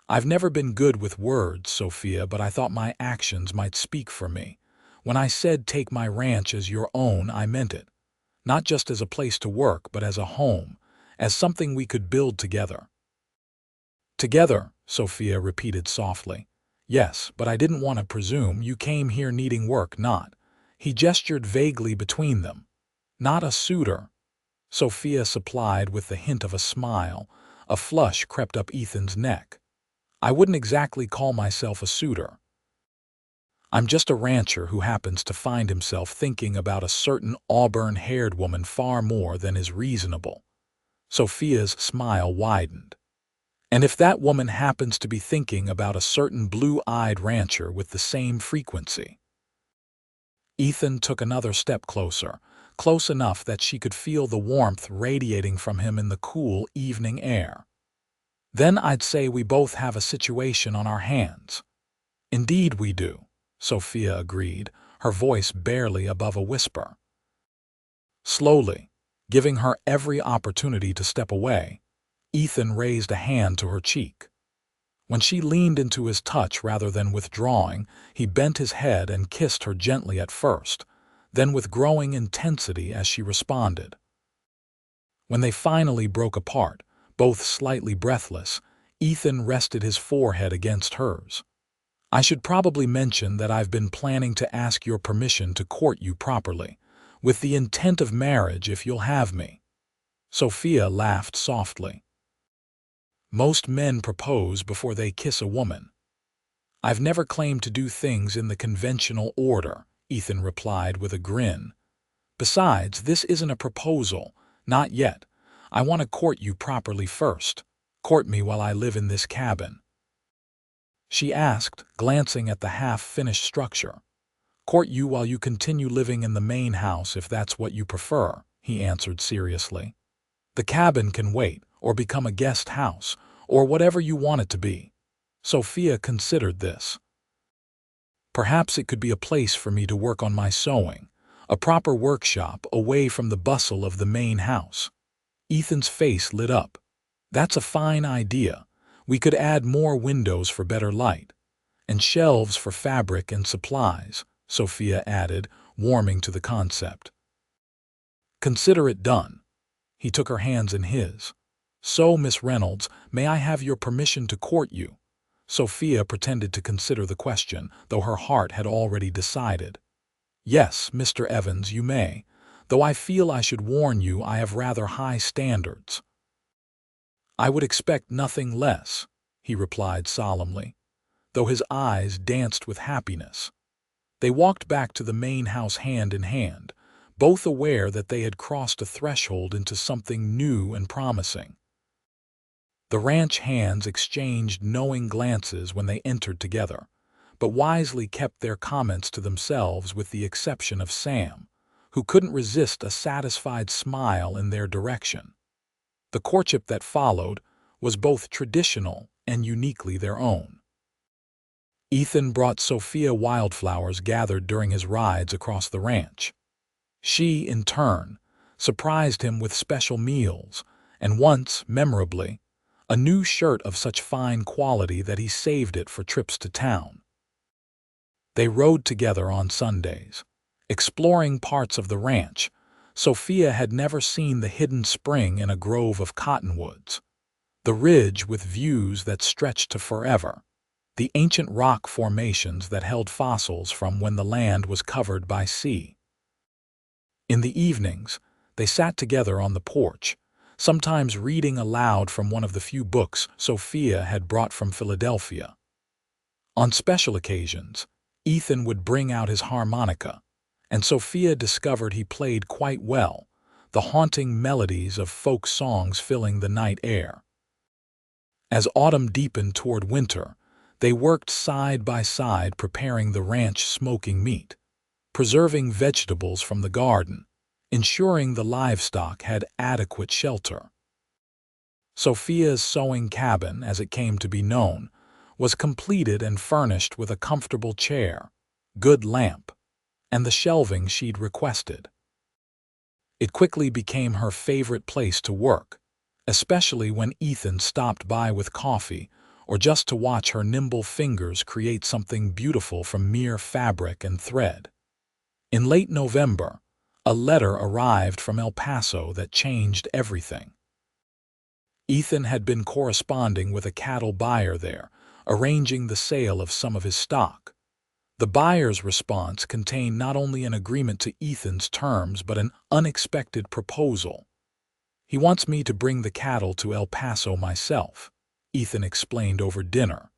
I've never been good with words, Sophia, but I thought my actions might speak for me. When I said take my ranch as your own, I meant it. Not just as a place to work, but as a home, as something we could build together." "Together," Sophia repeated softly. "Yes, but I didn't want to presume. You came here needing work, not—" He gestured vaguely between them. "Not a suitor." Sophia supplied with the hint of a smile. A flush crept up Ethan's neck. "I wouldn't exactly call myself a suitor. I'm just a rancher who happens to find himself thinking about a certain auburn-haired woman far more than is reasonable." Sophia's smile widened. "And if that woman happens to be thinking about a certain blue-eyed rancher with the same frequency." Ethan took another step closer, close enough that she could feel the warmth radiating from him in the cool evening air. "Then I'd say we both have a situation on our hands." Indeed we do, Sophia agreed, her voice barely above a whisper. Slowly, giving her every opportunity to step away, Ethan raised a hand to her cheek. When she leaned into his touch rather than withdrawing, he bent his head and kissed her gently at first, then with growing intensity as she responded. When they finally broke apart, both slightly breathless, Ethan rested his forehead against hers. I should probably mention that I've been planning to ask your permission to court you properly, with the intent of marriage if you'll have me. Sophia laughed softly. Most men propose before they kiss a woman. I've never claimed to do things in the conventional order, Ethan replied with a grin. Besides, this isn't a proposal. Not yet. I want to court you properly first. Court me while I live in this cabin. She asked, glancing at the half-finished structure. Court you while you continue living in the main house if that's what you prefer, he answered seriously. The cabin can wait, or become a guest house, or whatever you want it to be. Sophia considered this. Perhaps it could be a place for me to work on my sewing, a proper workshop away from the bustle of the main house. Ethan's face lit up. That's a fine idea. We could add more windows for better light, and shelves for fabric and supplies, Sophia added, warming to the concept. Consider it done. He took her hands in his. So, Miss Reynolds, may I have your permission to court you? Sophia pretended to consider the question, though her heart had already decided. Yes, Mr. Evans, you may, though I feel I should warn you I have rather high standards. I would expect nothing less, he replied solemnly, though his eyes danced with happiness. They walked back to the main house hand in hand, both aware that they had crossed a threshold into something new and promising. The ranch hands exchanged knowing glances when they entered together, but wisely kept their comments to themselves with the exception of Sam, who couldn't resist a satisfied smile in their direction. The courtship that followed was both traditional and uniquely their own. Ethan brought Sophia wildflowers gathered during his rides across the ranch. She, in turn, surprised him with special meals, and once, memorably, a new shirt of such fine quality that he saved it for trips to town. They rode together on Sundays, exploring parts of the ranch. Sophia had never seen the hidden spring in a grove of cottonwoods, the ridge with views that stretched to forever, the ancient rock formations that held fossils from when the land was covered by sea. In the evenings, they sat together on the porch, sometimes reading aloud from one of the few books Sophia had brought from Philadelphia. On special occasions, Ethan would bring out his harmonica, and Sophia discovered he played quite well, the haunting melodies of folk songs filling the night air. As autumn deepened toward winter, they worked side by side preparing the ranch smoking meat, preserving vegetables from the garden, ensuring the livestock had adequate shelter. Sophia's sewing cabin, as it came to be known, was completed and furnished with a comfortable chair, good lamp, and the shelving she'd requested. It quickly became her favorite place to work, especially when Ethan stopped by with coffee or just to watch her nimble fingers create something beautiful from mere fabric and thread. In late November, a letter arrived from El Paso that changed everything. Ethan had been corresponding with a cattle buyer there, arranging the sale of some of his stock. The buyer's response contained not only an agreement to Ethan's terms but an unexpected proposal. He wants me to bring the cattle to El Paso myself, Ethan explained over dinner.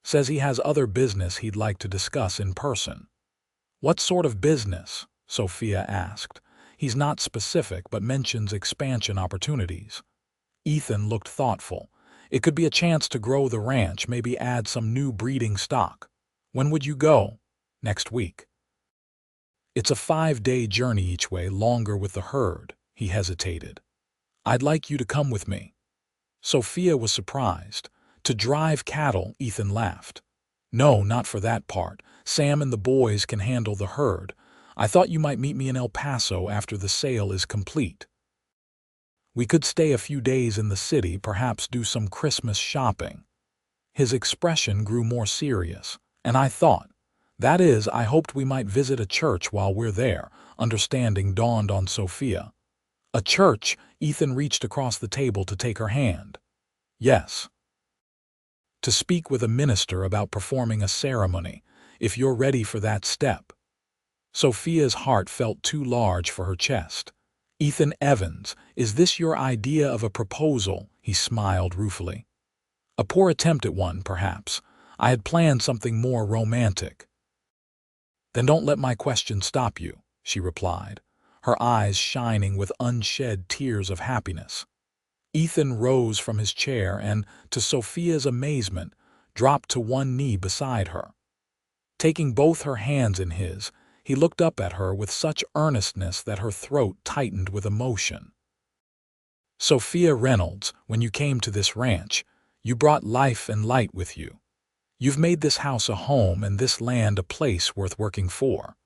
Says he has other business he'd like to discuss in person. What sort of business? Sophia asked. He's not specific but mentions expansion opportunities. Ethan looked thoughtful. It could be a chance to grow the ranch, maybe add some new breeding stock. When would you go? Next week. It's a 5-day journey each way, longer with the herd, he hesitated. I'd like you to come with me. Sophia was surprised. To drive cattle, Ethan laughed. No, not for that part. Sam and the boys can handle the herd. I thought you might meet me in El Paso after the sale is complete. We could stay a few days in the city, perhaps do some Christmas shopping." His expression grew more serious, and I thought, that is, I hoped we might visit a church while we're there. Understanding dawned on Sophia. A church? Ethan reached across the table to take her hand. Yes. To speak with a minister about performing a ceremony, if you're ready for that step. Sophia's heart felt too large for her chest. Ethan Evans, is this your idea of a proposal? He smiled ruefully. A poor attempt at one, perhaps. I had planned something more romantic. Then don't let my question stop you, she replied, her eyes shining with unshed tears of happiness. Ethan rose from his chair and, to Sophia's amazement, dropped to one knee beside her. Taking both her hands in his, he looked up at her with such earnestness that her throat tightened with emotion. Sophia Reynolds, when you came to this ranch, you brought life and light with you. You've made this house a home and this land a place worth working for.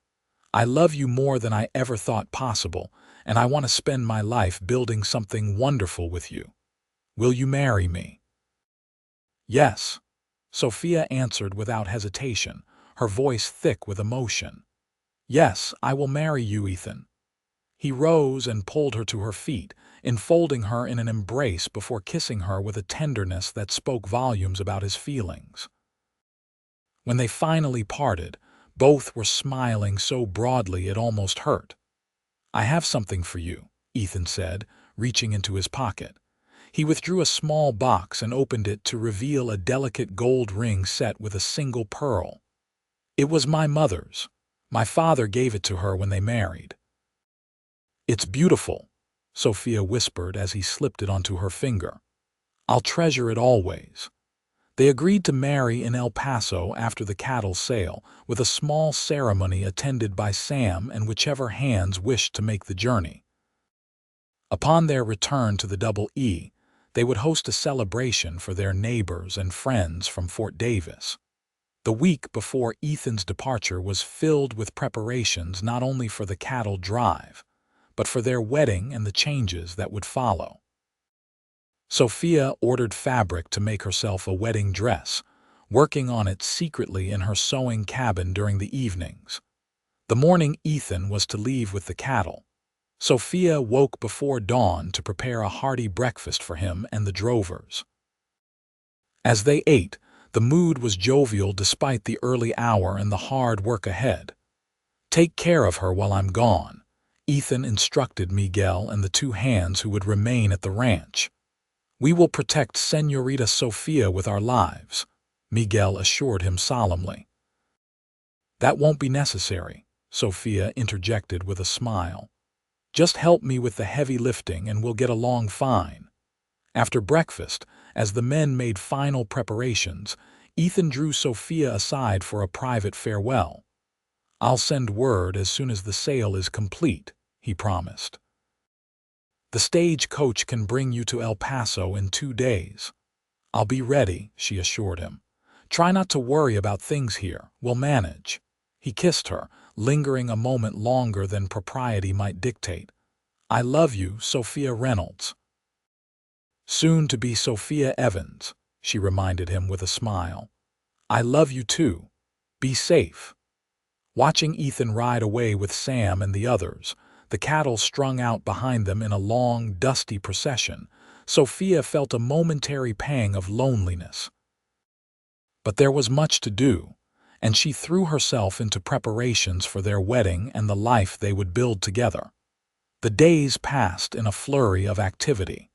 I love you more than I ever thought possible, and I want to spend my life building something wonderful with you. Will you marry me? Yes, Sophia answered without hesitation, her voice thick with emotion. Yes, I will marry you, Ethan. He rose and pulled her to her feet, enfolding her in an embrace before kissing her with a tenderness that spoke volumes about his feelings. When they finally parted, both were smiling so broadly it almost hurt. I have something for you, Ethan said, reaching into his pocket. He withdrew a small box and opened it to reveal a delicate gold ring set with a single pearl. It was my mother's. My father gave it to her when they married. It's beautiful, Sophia whispered as he slipped it onto her finger. I'll treasure it always. They agreed to marry in El Paso after the cattle sale, with a small ceremony attended by Sam and whichever hands wished to make the journey. Upon their return to the Double E, they would host a celebration for their neighbors and friends from Fort Davis. The week before Ethan's departure was filled with preparations not only for the cattle drive, but for their wedding and the changes that would follow. Sophia ordered fabric to make herself a wedding dress, working on it secretly in her sewing cabin during the evenings. The morning Ethan was to leave with the cattle, Sophia woke before dawn to prepare a hearty breakfast for him and the drovers. As they ate, the mood was jovial despite the early hour and the hard work ahead. Take care of her while I'm gone, Ethan instructed Miguel and the two hands who would remain at the ranch. We will protect Señorita Sophia with our lives, Miguel assured him solemnly. That won't be necessary, Sophia interjected with a smile. Just help me with the heavy lifting and we'll get along fine. After breakfast, as the men made final preparations, Ethan drew Sophia aside for a private farewell. I'll send word as soon as the sale is complete, he promised. The stagecoach can bring you to El Paso in 2 days. I'll be ready, she assured him. Try not to worry about things here. We'll manage. He kissed her, lingering a moment longer than propriety might dictate. I love you, Sophia Reynolds. Soon to be Sophia Evans, she reminded him with a smile. I love you too. Be safe. Watching Ethan ride away with Sam and the others, the cattle strung out behind them in a long, dusty procession, Sophia felt a momentary pang of loneliness. But there was much to do, and she threw herself into preparations for their wedding and the life they would build together. The days passed in a flurry of activity.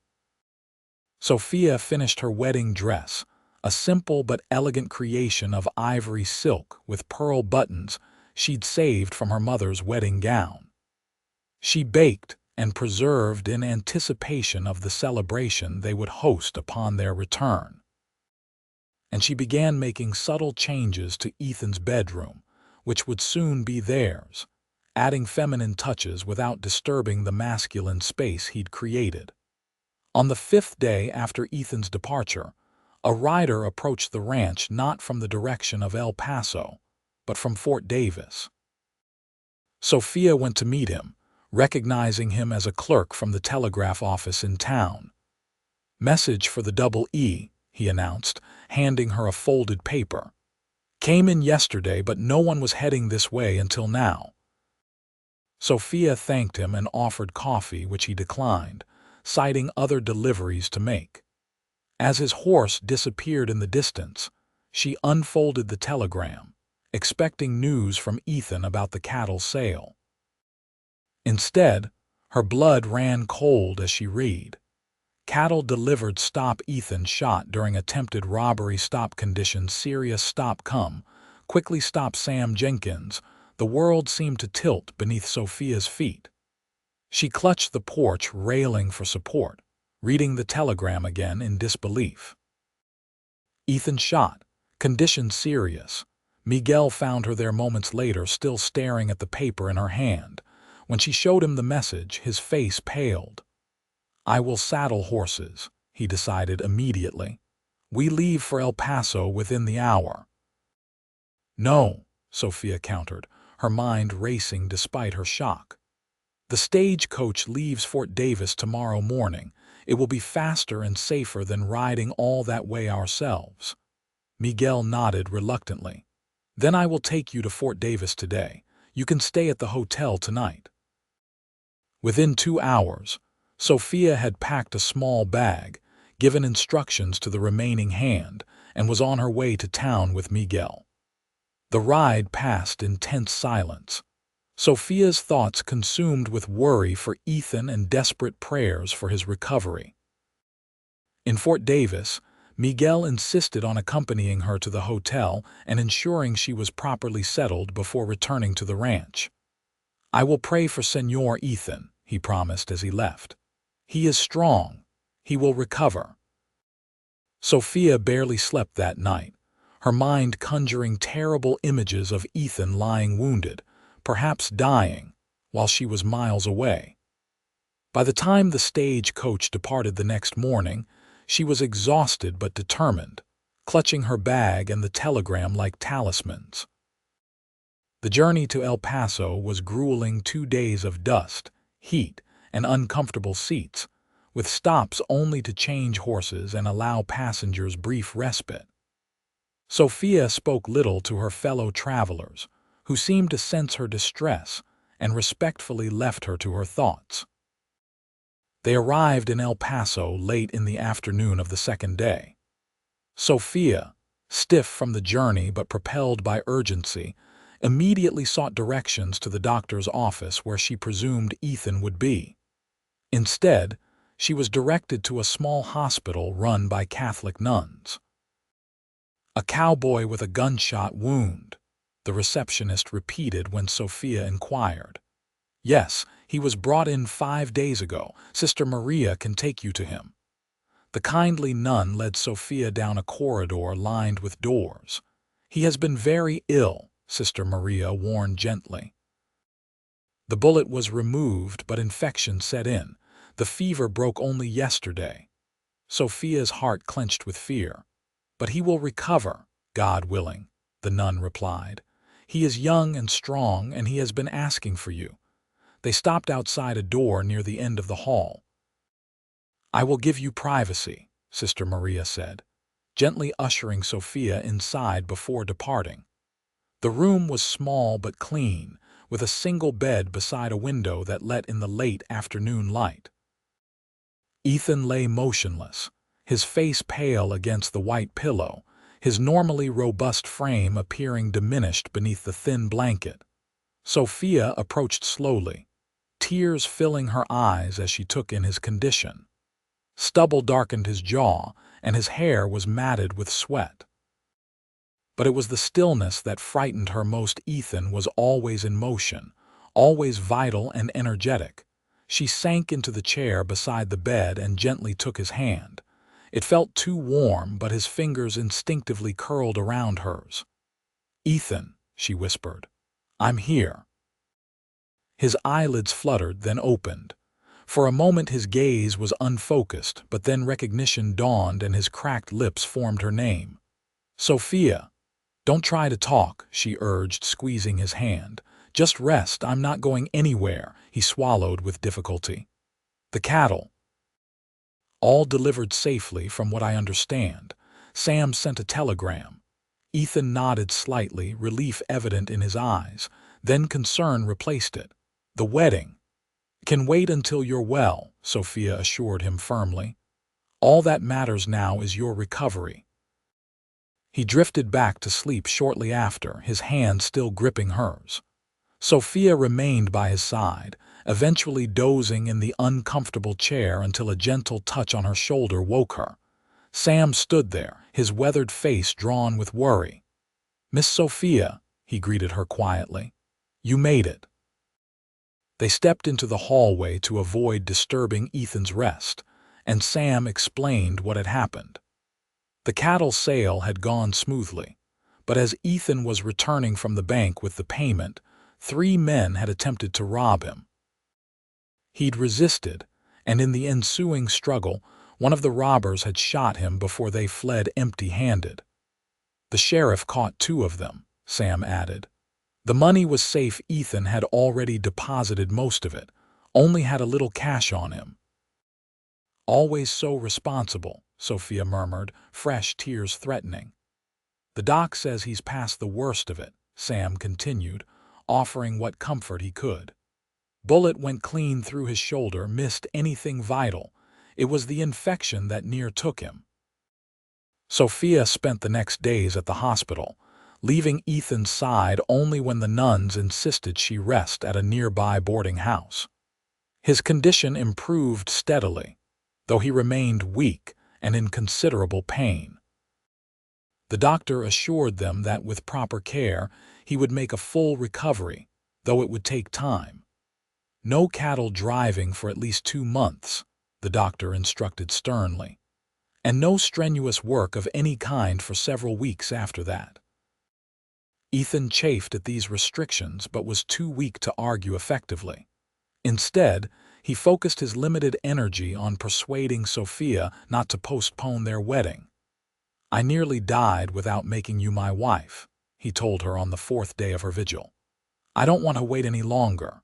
Sophia finished her wedding dress, a simple but elegant creation of ivory silk with pearl buttons she'd saved from her mother's wedding gown. She baked and preserved in anticipation of the celebration they would host upon their return. And she began making subtle changes to Ethan's bedroom, which would soon be theirs, adding feminine touches without disturbing the masculine space he'd created. On the 5th day after Ethan's departure, A rider approached the ranch not from the direction of El Paso, but from Fort Davis. Sophia went to meet him, recognizing him as a clerk from the telegraph office in town. "Message for the Double E," he announced, handing her a folded paper. "Came in yesterday, but no one was heading this way until now." Sophia thanked him and offered coffee, which he declined, citing other deliveries to make. As his horse disappeared in the distance, she unfolded the telegram, expecting news from Ethan about the cattle sale. Instead, her blood ran cold as she read. "Cattle delivered, stop Ethan shot during attempted robbery, stop condition serious, stop come, quickly stop Sam Jenkins." The world seemed to tilt beneath Sophia's feet. She clutched the porch railing for support, reading the telegram again in disbelief. "Ethan shot. Condition serious." Miguel found her there moments later, still staring at the paper in her hand. When she showed him the message, his face paled. "I will saddle horses," he decided immediately. "We leave for El Paso within the hour." "No," Sophia countered, her mind racing despite her shock. "The stagecoach leaves Fort Davis tomorrow morning. It will be faster and safer than riding all that way ourselves." Miguel nodded reluctantly. "Then I will take you to Fort Davis today. You can stay at the hotel tonight." Within 2 hours, Sophia had packed a small bag, given instructions to the remaining hand, and was on her way to town with Miguel. The ride passed in tense silence, Sophia's thoughts consumed with worry for Ethan and desperate prayers for his recovery. In Fort Davis, Miguel insisted on accompanying her to the hotel and ensuring she was properly settled before returning to the ranch. "I will pray for Señor Ethan," he promised as he left. "He is strong. He will recover." Sophia barely slept that night, her mind conjuring terrible images of Ethan lying wounded, perhaps dying, while she was miles away. By the time the stagecoach departed the next morning, she was exhausted but determined, clutching her bag and the telegram like talismans. The journey to El Paso was grueling. 2 days of dust, heat, and uncomfortable seats, with stops only to change horses and allow passengers brief respite. Sophia spoke little to her fellow travelers, who seemed to sense her distress and respectfully left her to her thoughts. They arrived in El Paso late in the afternoon of the second day. Sophia, stiff from the journey but propelled by urgency, immediately sought directions to the doctor's office where she presumed Ethan would be. Instead, she was directed to a small hospital run by Catholic nuns. "A cowboy with a gunshot wound," the receptionist repeated when Sophia inquired. "Yes, he was brought in 5 days ago. Sister Maria can take you to him." The kindly nun led Sophia down a corridor lined with doors. "He has been very ill," Sister Maria warned gently. "The bullet was removed, but infection set in. The fever broke only yesterday." Sophia's heart clenched with fear. "But he will recover, God willing," the nun replied. "He is young and strong, and he has been asking for you." They stopped outside a door near the end of the hall. "I will give you privacy," Sister Maria said, gently ushering Sophia inside before departing. The room was small but clean, with a single bed beside a window that let in the late afternoon light. Ethan lay motionless, his face pale against the white pillow, his normally robust frame appearing diminished beneath the thin blanket. Sophia approached slowly, tears filling her eyes as she took in his condition. Stubble darkened his jaw, and his hair was matted with sweat. But it was the stillness that frightened her most. Ethan was always in motion, always vital and energetic. She sank into the chair beside the bed and gently took his hand. It felt too warm, but his fingers instinctively curled around hers. "Ethan," she whispered, "I'm here." His eyelids fluttered, then opened. For a moment his gaze was unfocused, but then recognition dawned and his cracked lips formed her name. "Sophia." "Don't try to talk," she urged, squeezing his hand. "Just rest. I'm not going anywhere," he swallowed with difficulty. "The cattle." "All delivered safely, from what I understand. Sam sent a telegram." Ethan nodded slightly, relief evident in his eyes. Then concern replaced it. "The wedding." "Can wait until you're well," Sophia assured him firmly. "All that matters now is your recovery." He drifted back to sleep shortly after, his hand still gripping hers. Sophia remained by his side, eventually dozing in the uncomfortable chair until a gentle touch on her shoulder woke her. Sam stood there, his weathered face drawn with worry. "Miss Sophia," he greeted her quietly. "You made it." They stepped into the hallway to avoid disturbing Ethan's rest, and Sam explained what had happened. The cattle sale had gone smoothly, but as Ethan was returning from the bank with the payment, 3 men had attempted to rob him. He'd resisted, and in the ensuing struggle, one of the robbers had shot him before they fled empty-handed. "The sheriff caught 2 of them," Sam added. "The money was safe. Ethan had already deposited most of it, only had a little cash on him." "Always so responsible," Sophia murmured, fresh tears threatening. "The doc says he's past the worst of it," Sam continued, offering what comfort he could. "Bullet went clean through his shoulder, missed anything vital. It was the infection that near took him." Sophia spent the next days at the hospital, leaving Ethan's side only when the nuns insisted she rest at a nearby boarding house. His condition improved steadily, though he remained weak and in considerable pain. The doctor assured them that with proper care he would make a full recovery, though it would take time. "No cattle driving for at least 2 months," the doctor instructed sternly, "and no strenuous work of any kind for several weeks after that." Ethan chafed at these restrictions but was too weak to argue effectively. Instead, he focused his limited energy on persuading Sophia not to postpone their wedding. "I nearly died without making you my wife," he told her on the 4th day of her vigil. "I don't want to wait any longer."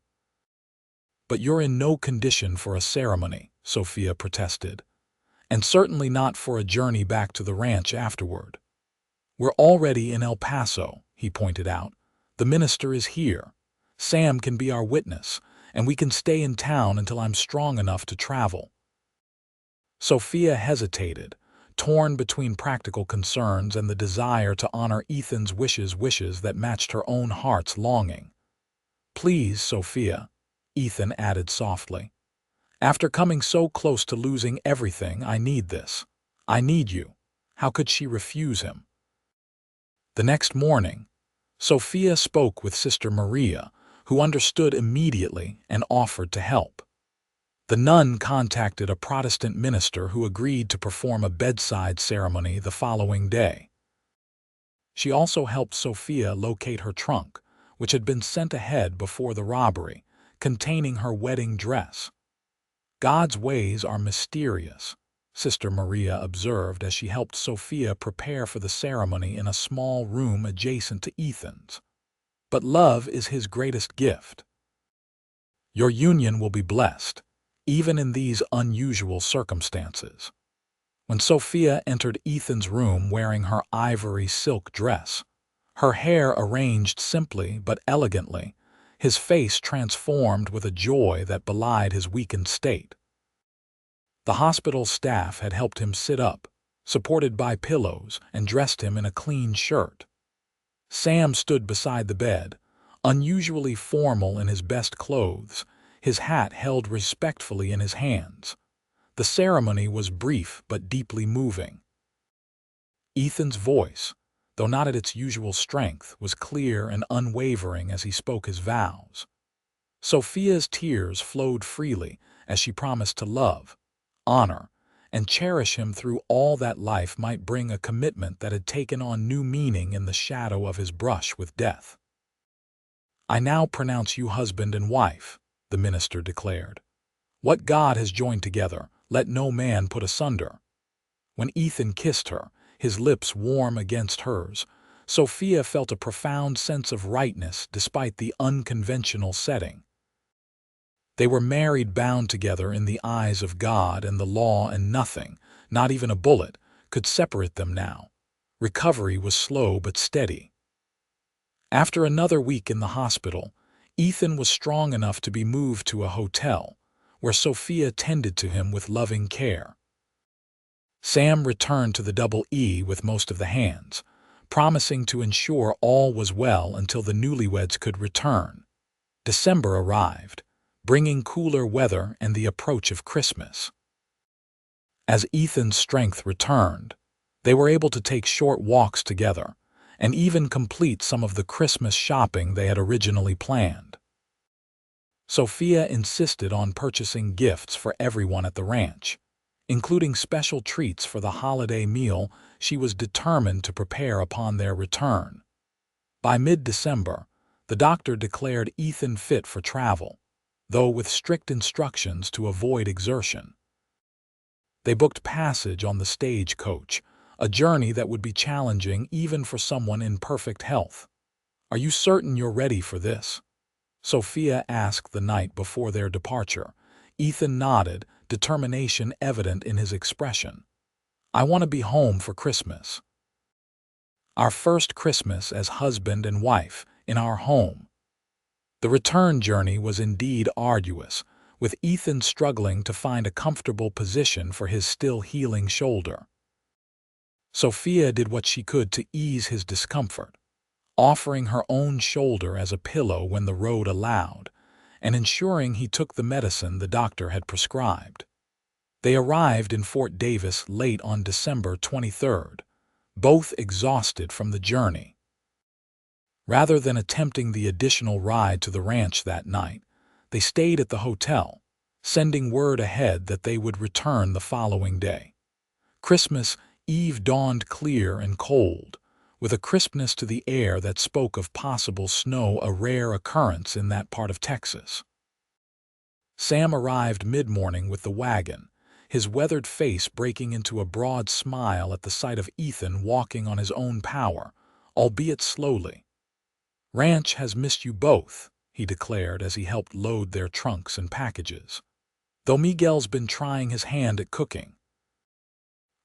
"But you're in no condition for a ceremony," Sophia protested, "and certainly not for a journey back to the ranch afterward." "We're already in El Paso," he pointed out. "The minister is here. Sam can be our witness, and we can stay in town until I'm strong enough to travel." Sophia hesitated, torn between practical concerns and the desire to honor Ethan's wishes that matched her own heart's longing. "Please, Sophia," Ethan added softly. "After coming so close to losing everything, I need this. I need you." How could she refuse him? The next morning, Sophia spoke with Sister Maria, who understood immediately and offered to help. The nun contacted a Protestant minister who agreed to perform a bedside ceremony the following day. She also helped Sophia locate her trunk, which had been sent ahead before the robbery, containing her wedding dress. "God's ways are mysterious," Sister Maria observed as she helped Sophia prepare for the ceremony in a small room adjacent to Ethan's. "But love is his greatest gift. Your union will be blessed, even in these unusual circumstances." When Sophia entered Ethan's room wearing her ivory silk dress, her hair arranged simply but elegantly, his face transformed with a joy that belied his weakened state. The hospital staff had helped him sit up, supported by pillows, and dressed him in a clean shirt. Sam stood beside the bed, unusually formal in his best clothes, his hat held respectfully in his hands. The ceremony was brief but deeply moving. Ethan's voice, though not at its usual strength, was clear and unwavering as he spoke his vows. Sophia's tears flowed freely as she promised to love, honor, and cherish him through all that life might bring, a commitment that had taken on new meaning in the shadow of his brush with death. "I now pronounce you husband and wife," the minister declared. What God has joined together, let no man put asunder. When Ethan kissed her, his lips warm against hers, Sophia felt a profound sense of rightness despite the unconventional setting. They were married, bound together in the eyes of God and the law, and nothing, not even a bullet, could separate them now. Recovery was slow but steady. After another week in the hospital, Ethan was strong enough to be moved to a hotel, where Sophia tended to him with loving care. Sam returned to the Double E with most of the hands, promising to ensure all was well until the newlyweds could return. December arrived, bringing cooler weather and the approach of Christmas. As Ethan's strength returned, they were able to take short walks together and even complete some of the Christmas shopping they had originally planned. Sophia insisted on purchasing gifts for everyone at the ranch, including special treats for the holiday meal she was determined to prepare upon their return. By mid-December, the doctor declared Ethan fit for travel, though with strict instructions to avoid exertion. They booked passage on the stagecoach, a journey that would be challenging even for someone in perfect health. "Are you certain you're ready for this?" Sophia asked the night before their departure. Ethan nodded, determination evident in his expression. "I want to be home for Christmas. Our first Christmas as husband and wife in our home." The return journey was indeed arduous, with Ethan struggling to find a comfortable position for his still healing shoulder. Sophia did what she could to ease his discomfort, offering her own shoulder as a pillow when the road allowed, and ensuring he took the medicine the doctor had prescribed. They arrived in Fort Davis late on December 23rd, both exhausted from the journey. Rather than attempting the additional ride to the ranch that night, they stayed at the hotel, sending word ahead that they would return the following day. Christmas Eve dawned clear and cold, with a crispness to the air that spoke of possible snow, a rare occurrence in that part of Texas. Sam arrived mid-morning with the wagon, his weathered face breaking into a broad smile at the sight of Ethan walking on his own power, albeit slowly. "Ranch has missed you both," he declared as he helped load their trunks and packages, "though Miguel's been trying his hand at cooking.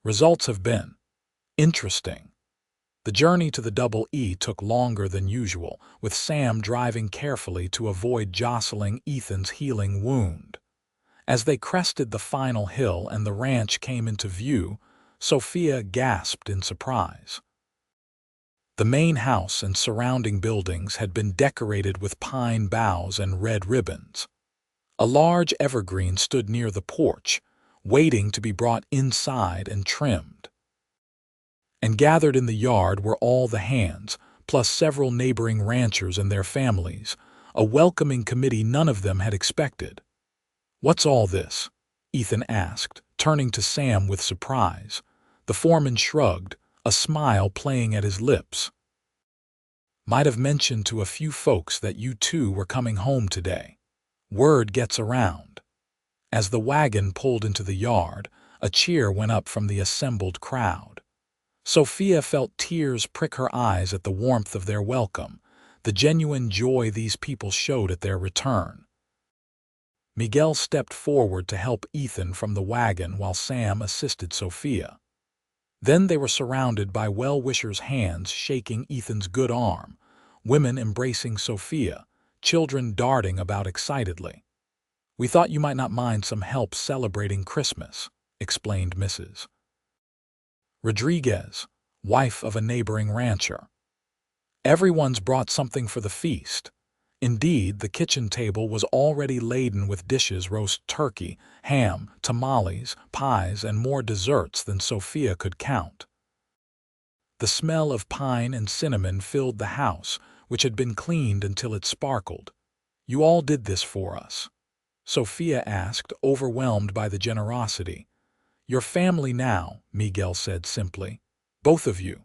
Results have been interesting." The journey to the Double E took longer than usual, with Sam driving carefully to avoid jostling Ethan's healing wound. As they crested the final hill and the ranch came into view, Sophia gasped in surprise. The main house and surrounding buildings had been decorated with pine boughs and red ribbons. A large evergreen stood near the porch, waiting to be brought inside and trimmed. And gathered in the yard were all the hands, plus several neighboring ranchers and their families, a welcoming committee none of them had expected. "What's all this?" Ethan asked, turning to Sam with surprise. The foreman shrugged, a smile playing at his lips. "Might have mentioned to a few folks that you two were coming home today. Word gets around." As the wagon pulled into the yard, a cheer went up from the assembled crowd. Sophia felt tears prick her eyes at the warmth of their welcome, the genuine joy these people showed at their return. Miguel stepped forward to help Ethan from the wagon while Sam assisted Sophia. Then they were surrounded by well-wishers' hands shaking Ethan's good arm, women embracing Sophia, children darting about excitedly. "We thought you might not mind some help celebrating Christmas," explained Mrs. Rodriguez, wife of a neighboring rancher. "Everyone's brought something for the feast." Indeed, the kitchen table was already laden with dishes: roast turkey, ham, tamales, pies, and more desserts than Sophia could count. The smell of pine and cinnamon filled the house, which had been cleaned until it sparkled. "You all did this for us?" Sophia asked, overwhelmed by the generosity. "Your family now," Miguel said simply. "Both of you."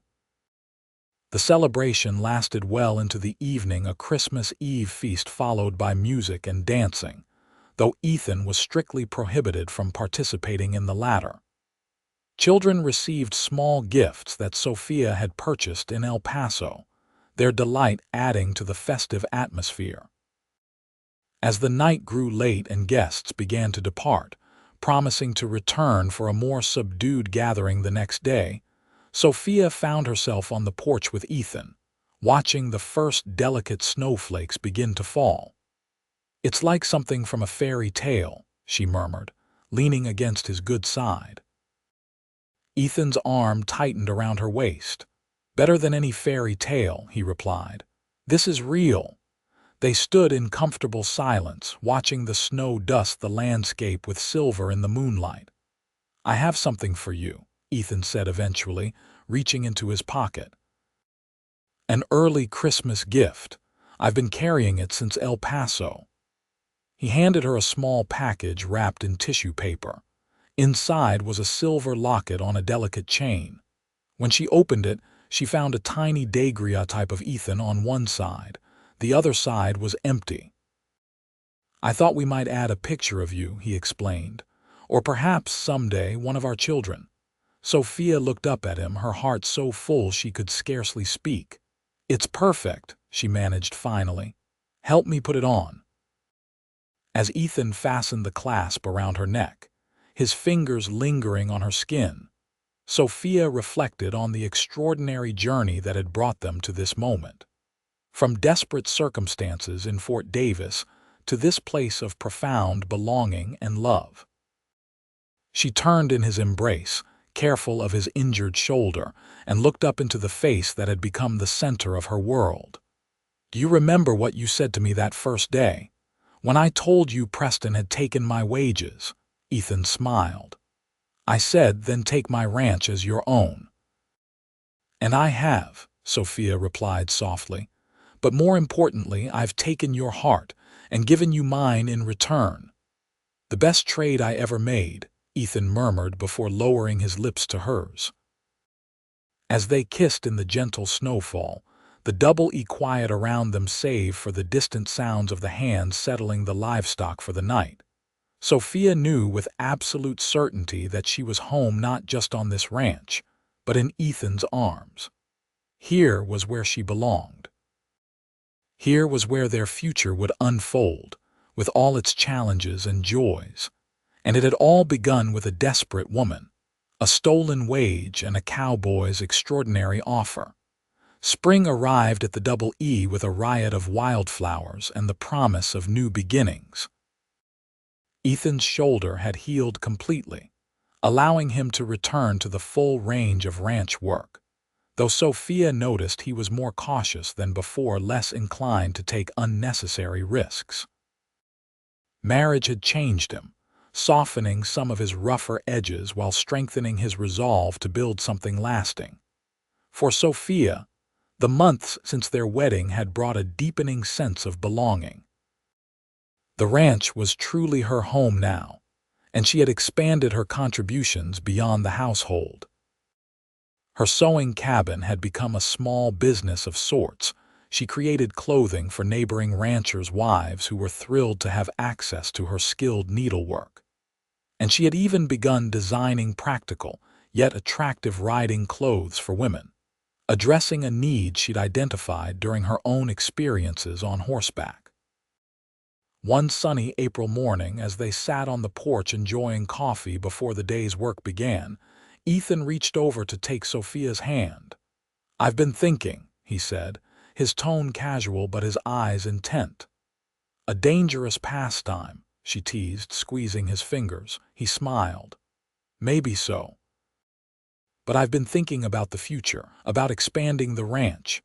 The celebration lasted well into the evening, a Christmas Eve feast followed by music and dancing. though Ethan was strictly prohibited from participating in the latter. Children received small gifts that Sophia had purchased in El Paso, their delight adding to the festive atmosphere. As the night grew late and guests began to depart, promising to return for a more subdued gathering the next day, Sophia found herself on the porch with Ethan, watching the first delicate snowflakes begin to fall. "It's like something from a fairy tale," she murmured, leaning against his good side. Ethan's arm tightened around her waist. "Better than any fairy tale," he replied. "This is real." They stood in comfortable silence, watching the snow dust the landscape with silver in the moonlight. "I have something for you," Ethan said eventually, reaching into his pocket. "An early Christmas gift. I've been carrying it since El Paso." He handed her a small package wrapped in tissue paper. Inside was a silver locket on a delicate chain. When she opened it, she found a tiny daguerreotype of Ethan on one side. The other side was empty. "I thought we might add a picture of you," he explained. "Or perhaps, someday, one of our children." Sophia looked up at him, her heart so full she could scarcely speak. "It's perfect," she managed finally. "Help me put it on." As Ethan fastened the clasp around her neck, his fingers lingering on her skin, Sophia reflected on the extraordinary journey that had brought them to this moment. From desperate circumstances in Fort Davis to this place of profound belonging and love. She turned in his embrace, careful of his injured shoulder, and looked up into the face that had become the center of her world. "Do you remember what you said to me that first day, when I told you Preston had taken my wages?" Ethan smiled. "I said, then take my ranch as your own." "And I have," Sophia replied softly. "But more importantly, I've taken your heart and given you mine in return." "The best trade I ever made," Ethan murmured before lowering his lips to hers. As they kissed in the gentle snowfall, the doubly quiet around them save for the distant sounds of the hands settling the livestock for the night, Sophia knew with absolute certainty that she was home not just on this ranch, but in Ethan's arms. Here was where she belonged. Here was where their future would unfold, with all its challenges and joys. And it had all begun with a desperate woman, a stolen wage, and a cowboy's extraordinary offer. Spring arrived at the Double E with a riot of wildflowers and the promise of new beginnings. Ethan's shoulder had healed completely, allowing him to return to the full range of ranch work, though Sophia noticed he was more cautious than before, less inclined to take unnecessary risks. Marriage had changed him, softening some of his rougher edges while strengthening his resolve to build something lasting. For Sophia, the months since their wedding had brought a deepening sense of belonging. The ranch was truly her home now, and she had expanded her contributions beyond the household. Her sewing cabin had become a small business of sorts. She created clothing for neighboring ranchers' wives who were thrilled to have access to her skilled needlework. And she had even begun designing practical, yet attractive riding clothes for women, addressing a need she'd identified during her own experiences on horseback. One sunny April morning, as they sat on the porch enjoying coffee before the day's work began, Ethan reached over to take Sophia's hand. "I've been thinking," he said, his tone casual but his eyes intent. "A dangerous pastime," she teased, squeezing his fingers. He smiled. "Maybe so. But I've been thinking about the future, about expanding the ranch."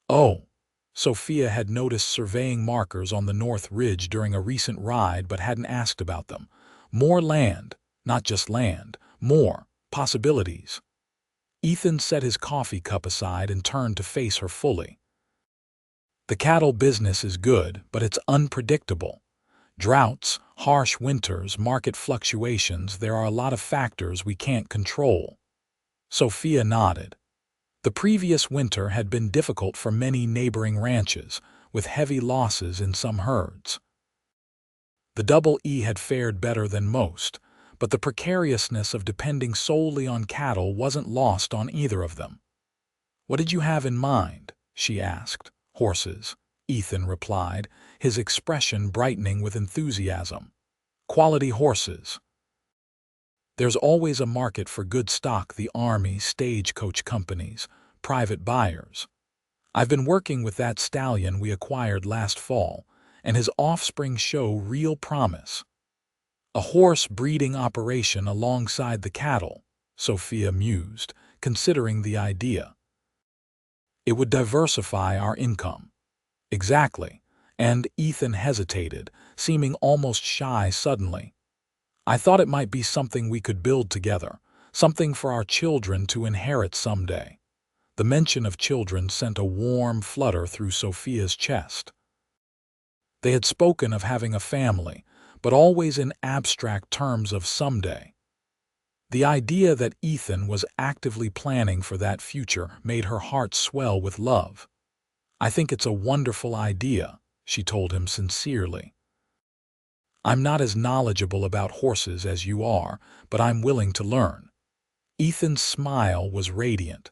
"Oh." Sophia had noticed surveying markers on the North Ridge during a recent ride but hadn't asked about them. "More land, not just land, more possibilities." Ethan set his coffee cup aside and turned to face her fully. "The cattle business is good, but it's unpredictable. Droughts, harsh winters, market fluctuations, there are a lot of factors we can't control." Sophia nodded. The previous winter had been difficult for many neighboring ranches, with heavy losses in some herds. The Double E had fared better than most, but the precariousness of depending solely on cattle wasn't lost on either of them. "What did you have in mind?" she asked. "Horses," Ethan replied, his expression brightening with enthusiasm. "Quality horses. There's always a market for good stock, the army, stagecoach companies, private buyers. I've been working with that stallion we acquired last fall, and his offspring show real promise." "A horse breeding operation alongside the cattle," Sophia mused, considering the idea. "It would diversify our income." "Exactly," and Ethan hesitated, seeming almost shy suddenly. "I thought it might be something we could build together, something for our children to inherit someday." The mention of children sent a warm flutter through Sophia's chest. They had spoken of having a family, but always in abstract terms of someday. The idea that Ethan was actively planning for that future made her heart swell with love. "I think it's a wonderful idea," she told him sincerely. "I'm not as knowledgeable about horses as you are, but I'm willing to learn." Ethan's smile was radiant.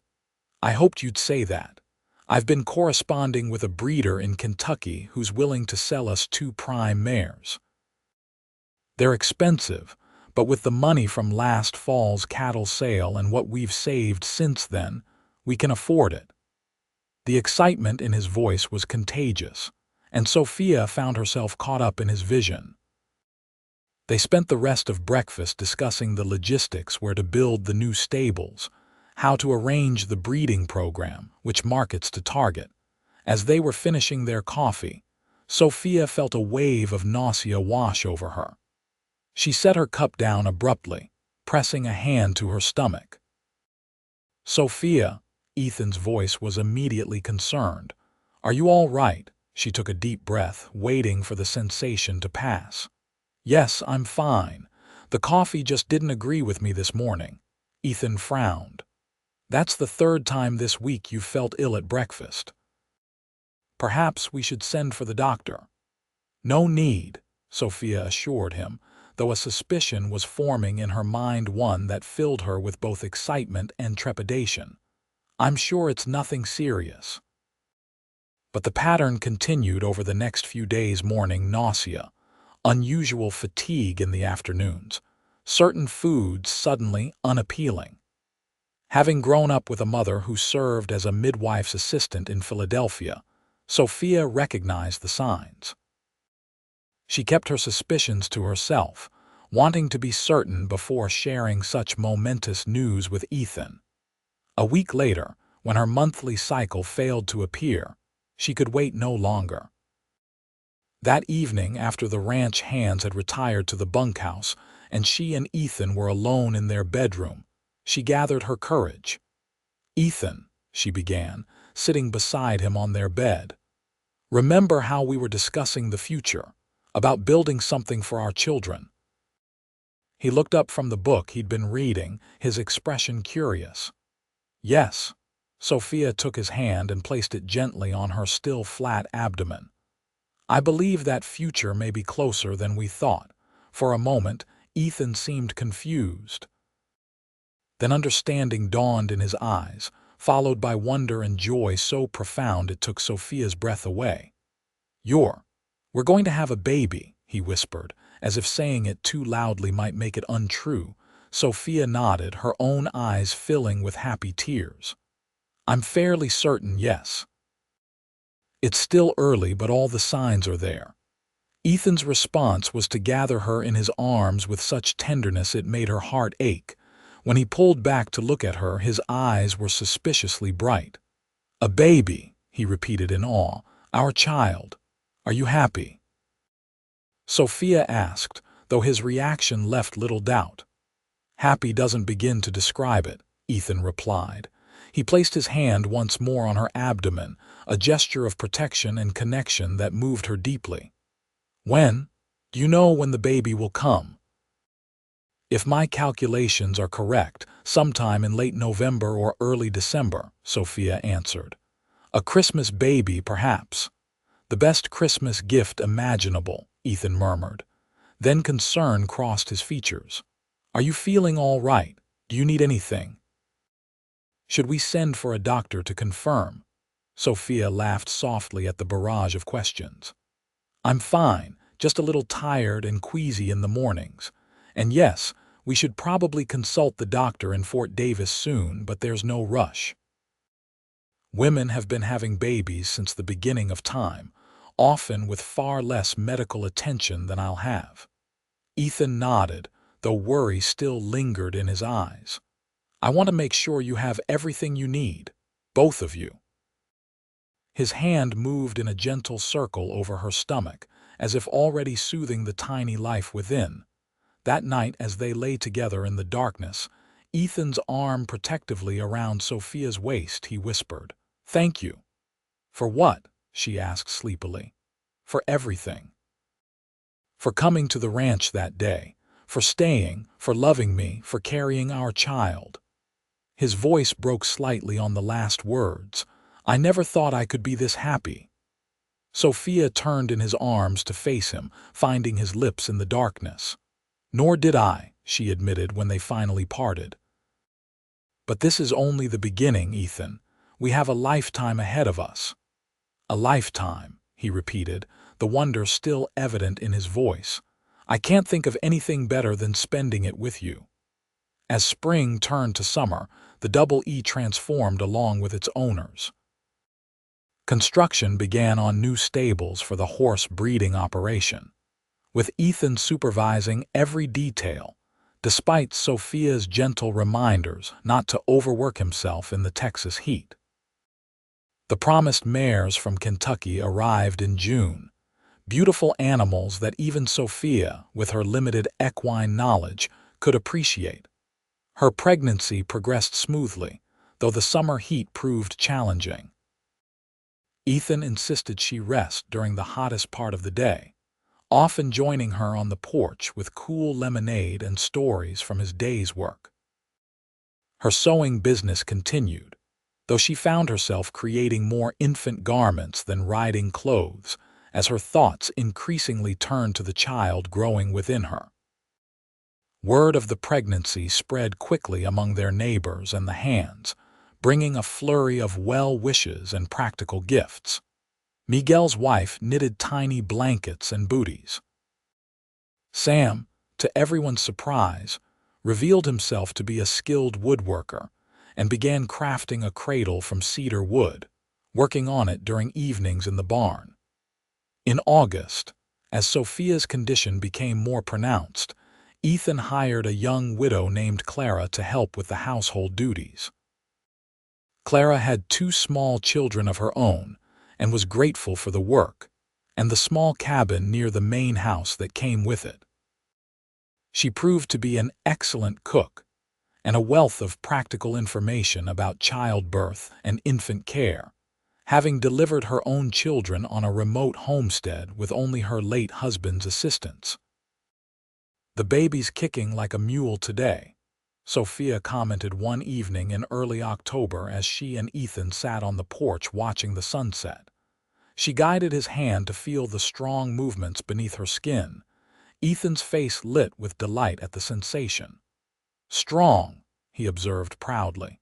"I hoped you'd say that. I've been corresponding with a breeder in Kentucky who's willing to sell us 2 prime mares. They're expensive, but with the money from last fall's cattle sale and what we've saved since then, we can afford it." The excitement in his voice was contagious, and Sophia found herself caught up in his vision. They spent the rest of breakfast discussing the logistics, where to build the new stables, how to arrange the breeding program, which markets to target. As they were finishing their coffee, Sophia felt a wave of nausea wash over her. She set her cup down abruptly, pressing a hand to her stomach. "Sophia," Ethan's voice was immediately concerned. "Are you all right?" She took a deep breath, waiting for the sensation to pass. "Yes, I'm fine. The coffee just didn't agree with me this morning." Ethan frowned. "That's the 3rd time this week you've felt ill at breakfast. Perhaps we should send for the doctor." "No need," Sophia assured him, though a suspicion was forming in her mind, one that filled her with both excitement and trepidation. "I'm sure it's nothing serious." But the pattern continued over the next few days: morning nausea, unusual fatigue in the afternoons, certain foods suddenly unappealing. Having grown up with a mother who served as a midwife's assistant in Philadelphia, Sophia recognized the signs. She kept her suspicions to herself, wanting to be certain before sharing such momentous news with Ethan. A week later, when her monthly cycle failed to appear, she could wait no longer. That evening, after the ranch hands had retired to the bunkhouse and she and Ethan were alone in their bedroom, she gathered her courage. "Ethan," she began, sitting beside him on their bed, "remember how we were discussing the future, about building something for our children?" He looked up from the book he'd been reading, his expression curious. "Yes." Sophia took his hand and placed it gently on her still flat abdomen. "I believe that future may be closer than we thought." For a moment, Ethan seemed confused. Then understanding dawned in his eyes, followed by wonder and joy so profound it took Sophia's breath away. We're going to have a baby," he whispered, as if saying it too loudly might make it untrue. Sophia nodded, her own eyes filling with happy tears. "I'm fairly certain, yes. It's still early, but all the signs are there." Ethan's response was to gather her in his arms with such tenderness it made her heart ache. When he pulled back to look at her, his eyes were suspiciously bright. "A baby," he repeated in awe. "Our child. Are you happy?" Sophia asked, though his reaction left little doubt. "Happy doesn't begin to describe it," Ethan replied. He placed his hand once more on her abdomen, a gesture of protection and connection that moved her deeply. "When? Do you know when the baby will come?" "If my calculations are correct, sometime in late November or early December," Sophia answered. "A Christmas baby, perhaps." "The best Christmas gift imaginable," Ethan murmured. Then concern crossed his features. "Are you feeling all right? Do you need anything? Should we send for a doctor to confirm?" Sophia laughed softly at the barrage of questions. "I'm fine, just a little tired and queasy in the mornings. And yes, we should probably consult the doctor in Fort Davis soon, but there's no rush. Women have been having babies since the beginning of time, often with far less medical attention than I'll have." Ethan nodded, though worry still lingered in his eyes. "I want to make sure you have everything you need, both of you." His hand moved in a gentle circle over her stomach, as if already soothing the tiny life within. That night, as they lay together in the darkness, Ethan's arm protectively around Sophia's waist, he whispered, "Thank you." "For what?" she asked sleepily. "For everything. For coming to the ranch that day, for staying, for loving me, for carrying our child." His voice broke slightly on the last words. "I never thought I could be this happy." Sophia turned in his arms to face him, finding his lips in the darkness. "Nor did I," she admitted when they finally parted. "But this is only the beginning, Ethan. We have a lifetime ahead of us." "A lifetime," he repeated, the wonder still evident in his voice. "I can't think of anything better than spending it with you." As spring turned to summer, the Double E transformed along with its owners. Construction began on new stables for the horse breeding operation, with Ethan supervising every detail, despite Sophia's gentle reminders not to overwork himself in the Texas heat. The promised mares from Kentucky arrived in June, beautiful animals that even Sophia, with her limited equine knowledge, could appreciate. Her pregnancy progressed smoothly, though the summer heat proved challenging. Ethan insisted she rest during the hottest part of the day, often joining her on the porch with cool lemonade and stories from his day's work. Her sewing business continued, though she found herself creating more infant garments than riding clothes, as her thoughts increasingly turned to the child growing within her. Word of the pregnancy spread quickly among their neighbors and the Hands, bringing a flurry of well wishes and practical gifts. Miguel's wife knitted tiny blankets and booties. Sam, to everyone's surprise, revealed himself to be a skilled woodworker and began crafting a cradle from cedar wood, working on it during evenings in the barn. In August, as Sophia's condition became more pronounced, Ethan hired a young widow named Clara to help with the household duties. Clara had 2 small children of her own and was grateful for the work and the small cabin near the main house that came with it. She proved to be an excellent cook and a wealth of practical information about childbirth and infant care, having delivered her own children on a remote homestead with only her late husband's assistance. "The baby's kicking like a mule today," Sophia commented one evening in early October as she and Ethan sat on the porch watching the sunset. She guided his hand to feel the strong movements beneath her skin. Ethan's face lit with delight at the sensation. "Strong," he observed proudly.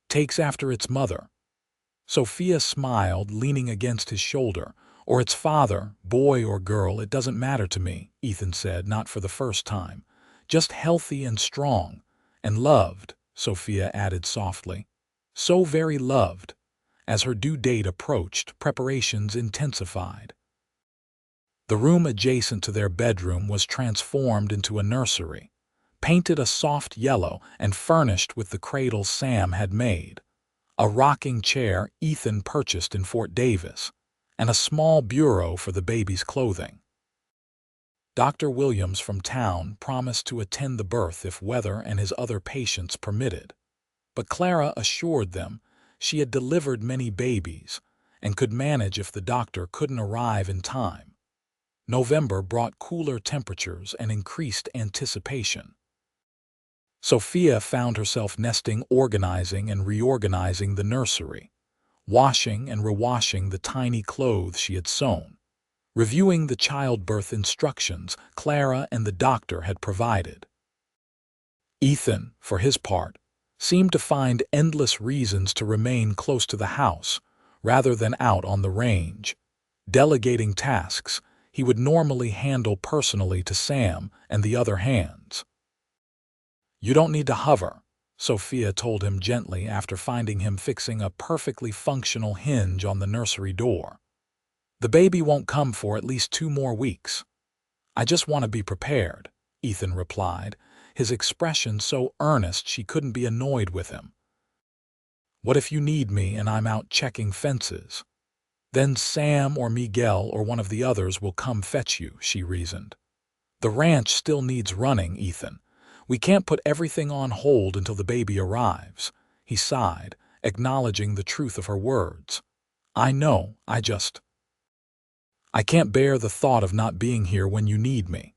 "Takes after its mother." Sophia smiled, leaning against his shoulder. "Or its father, boy or girl, it doesn't matter to me," Ethan said, not for the first time. "Just healthy and strong. And loved," Sophia added softly. "So very loved." As her due date approached, preparations intensified. The room adjacent to their bedroom was transformed into a nursery, painted a soft yellow and furnished with the cradle Sam had made, a rocking chair Ethan purchased in Fort Davis, and a small bureau for the baby's clothing. Dr. Williams from town promised to attend the birth if weather and his other patients permitted, but Clara assured them she had delivered many babies and could manage if the doctor couldn't arrive in time. November brought cooler temperatures and increased anticipation. Sophia found herself organizing and reorganizing the nursery, washing and rewashing the tiny clothes she had sewn, reviewing the childbirth instructions Clara and the doctor had provided. Ethan, for his part, seemed to find endless reasons to remain close to the house rather than out on the range, delegating tasks he would normally handle personally to Sam and the other hands. "You don't need to hover," Sophia told him gently after finding him fixing a perfectly functional hinge on the nursery door. "The baby won't come for at least 2 more weeks." "I just want to be prepared," Ethan replied, his expression so earnest she couldn't be annoyed with him. "What if you need me and I'm out checking fences? Then Sam or Miguel or one of the others will come fetch you," she reasoned. "The ranch still needs running, Ethan. We can't put everything on hold until the baby arrives," he sighed, acknowledging the truth of her words. "I know, I can't bear the thought of not being here when you need me."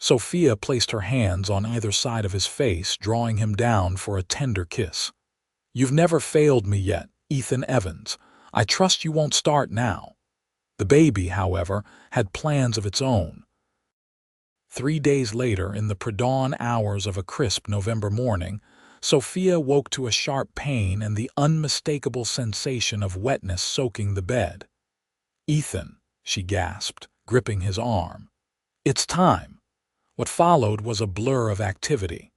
Sophia placed her hands on either side of his face, drawing him down for a tender kiss. "You've never failed me yet, Ethan Evans. I trust you won't start now." The baby, however, had plans of its own. 3 days later, in the pre-dawn hours of a crisp November morning, Sophia woke to a sharp pain and the unmistakable sensation of wetness soaking the bed. "Ethan," she gasped, gripping his arm. "It's time." What followed was a blur of activity.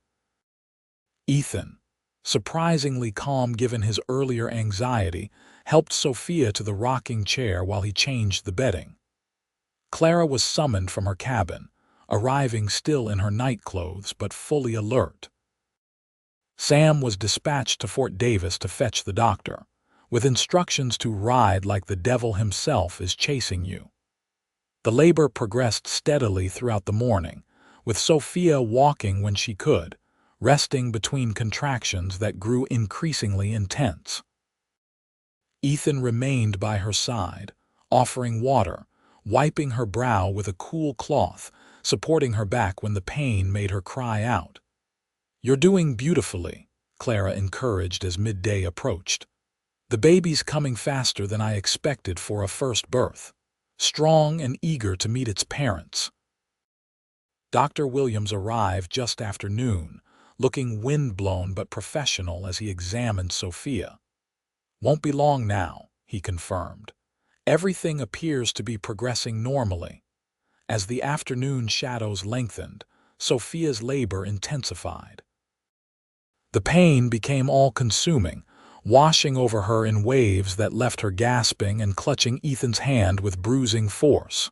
Ethan, surprisingly calm given his earlier anxiety, helped Sophia to the rocking chair while he changed the bedding. Clara was summoned from her cabin, arriving still in her nightclothes but fully alert. Sam was dispatched to Fort Davis to fetch the doctor, with instructions to ride like the devil himself is chasing you. The labor progressed steadily throughout the morning, with Sophia walking when she could, resting between contractions that grew increasingly intense. Ethan remained by her side, offering water, wiping her brow with a cool cloth, supporting her back when the pain made her cry out. "You're doing beautifully," Clara encouraged as midday approached. "The baby's coming faster than I expected for a first birth, strong and eager to meet its parents." Dr. Williams arrived just after noon, looking windblown but professional as he examined Sophia. "Won't be long now," he confirmed. "Everything appears to be progressing normally." As the afternoon shadows lengthened, Sophia's labor intensified. The pain became all-consuming, washing over her in waves that left her gasping and clutching Ethan's hand with bruising force.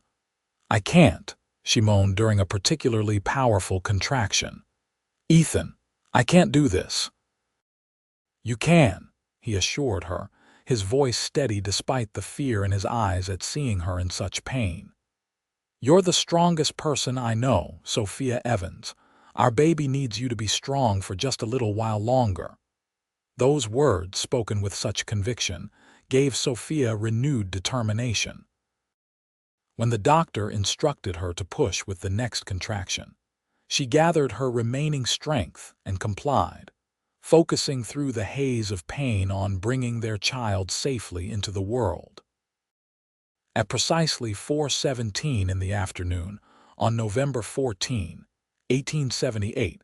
"I can't," she moaned during a particularly powerful contraction. "Ethan, I can't do this." "You can," he assured her, his voice steady despite the fear in his eyes at seeing her in such pain. "You're the strongest person I know, Sophia Evans. Our baby needs you to be strong for just a little while longer." Those words, spoken with such conviction, gave Sophia renewed determination. When the doctor instructed her to push with the next contraction, she gathered her remaining strength and complied, focusing through the haze of pain on bringing their child safely into the world. At precisely 4:17 in the afternoon, on November 14, 1878,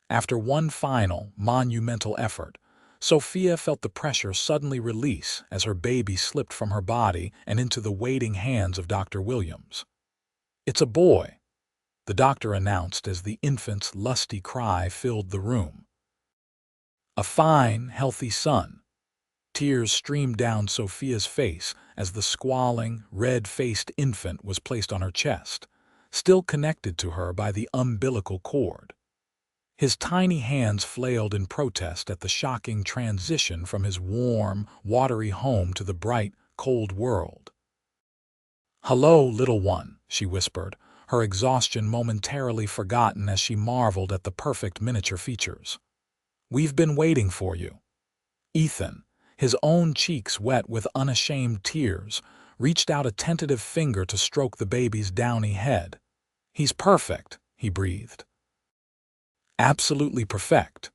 after one final, monumental effort, Sophia felt the pressure suddenly release as her baby slipped from her body and into the waiting hands of Dr. Williams. "It's a boy," the doctor announced as the infant's lusty cry filled the room. "A fine, healthy son." Tears streamed down Sophia's face as the squalling, red-faced infant was placed on her chest, still connected to her by the umbilical cord. His tiny hands flailed in protest at the shocking transition from his warm, watery home to the bright, cold world. "Hello, little one," she whispered, her exhaustion momentarily forgotten as she marveled at the perfect miniature features. "We've been waiting for you." Ethan, his own cheeks wet with unashamed tears, reached out a tentative finger to stroke the baby's downy head. "He's perfect," he breathed. "Absolutely perfect."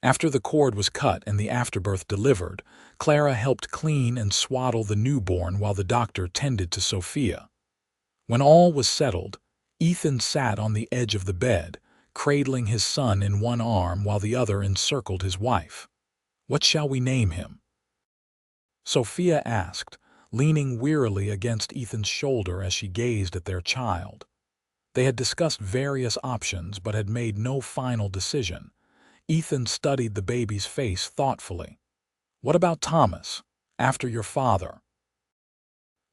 After the cord was cut and the afterbirth delivered, Clara helped clean and swaddle the newborn while the doctor tended to Sophia. When all was settled, Ethan sat on the edge of the bed, cradling his son in one arm while the other encircled his wife. "What shall we name him?" Sophia asked, leaning wearily against Ethan's shoulder as she gazed at their child. They had discussed various options but had made no final decision. Ethan studied the baby's face thoughtfully. "What about Thomas, after your father?"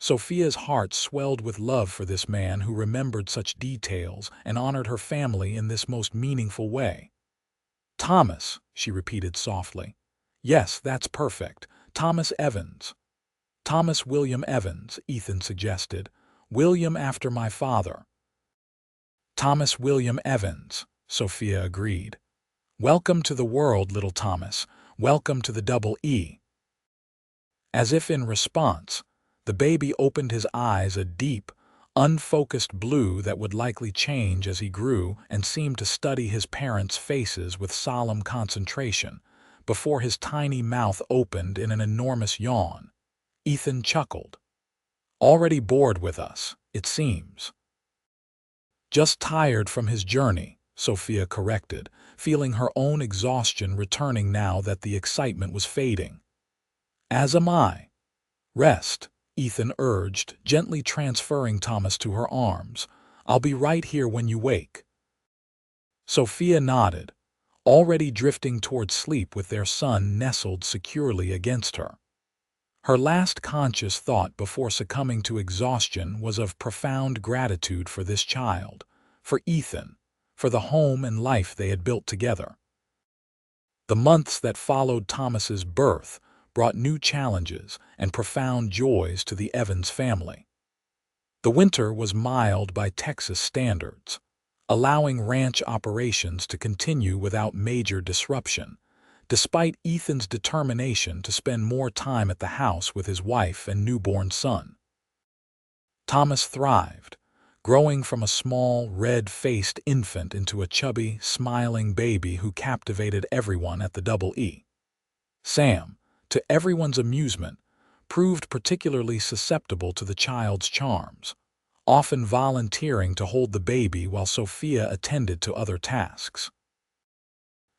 Sophia's heart swelled with love for this man who remembered such details and honored her family in this most meaningful way. "Thomas," she repeated softly. "Yes, that's perfect. Thomas Evans." "Thomas William Evans," Ethan suggested. "William after my father." "Thomas William Evans," Sophia agreed. "Welcome to the world, little Thomas. Welcome to the Double E." As if in response, the baby opened his eyes a deep, unfocused blue that would likely change as he grew and seemed to study his parents' faces with solemn concentration, before his tiny mouth opened in an enormous yawn. Ethan chuckled. "Already bored with us, it seems." "Just tired from his journey," Sophia corrected, feeling her own exhaustion returning now that the excitement was fading. "As am I." "Rest," Ethan urged, gently transferring Thomas to her arms. "I'll be right here when you wake." Sophia nodded, already drifting toward sleep with their son nestled securely against her. Her last conscious thought before succumbing to exhaustion was of profound gratitude for this child, for Ethan, for the home and life they had built together. The months that followed Thomas's birth brought new challenges and profound joys to the Evans family. The winter was mild by Texas standards, allowing ranch operations to continue without major disruption, despite Ethan's determination to spend more time at the house with his wife and newborn son. Thomas thrived, growing from a small, red-faced infant into a chubby, smiling baby who captivated everyone at the Double E. Sam, to everyone's amusement, proved particularly susceptible to the child's charms, often volunteering to hold the baby while Sophia attended to other tasks.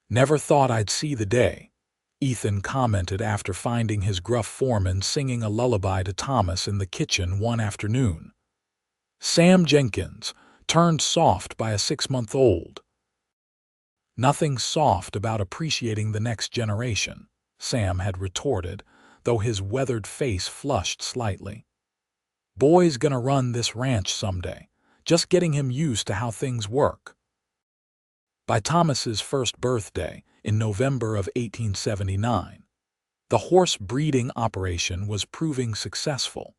"Never thought I'd see the day," Ethan commented after finding his gruff foreman singing a lullaby to Thomas in the kitchen one afternoon. Sam Jenkins turned soft by a 6-month-old. "Nothing soft about appreciating the next generation," Sam had retorted, though his weathered face flushed slightly. "Boy's gonna run this ranch someday, just getting him used to how things work." By Thomas's first birthday, in November of 1879, the horse breeding operation was proving successful,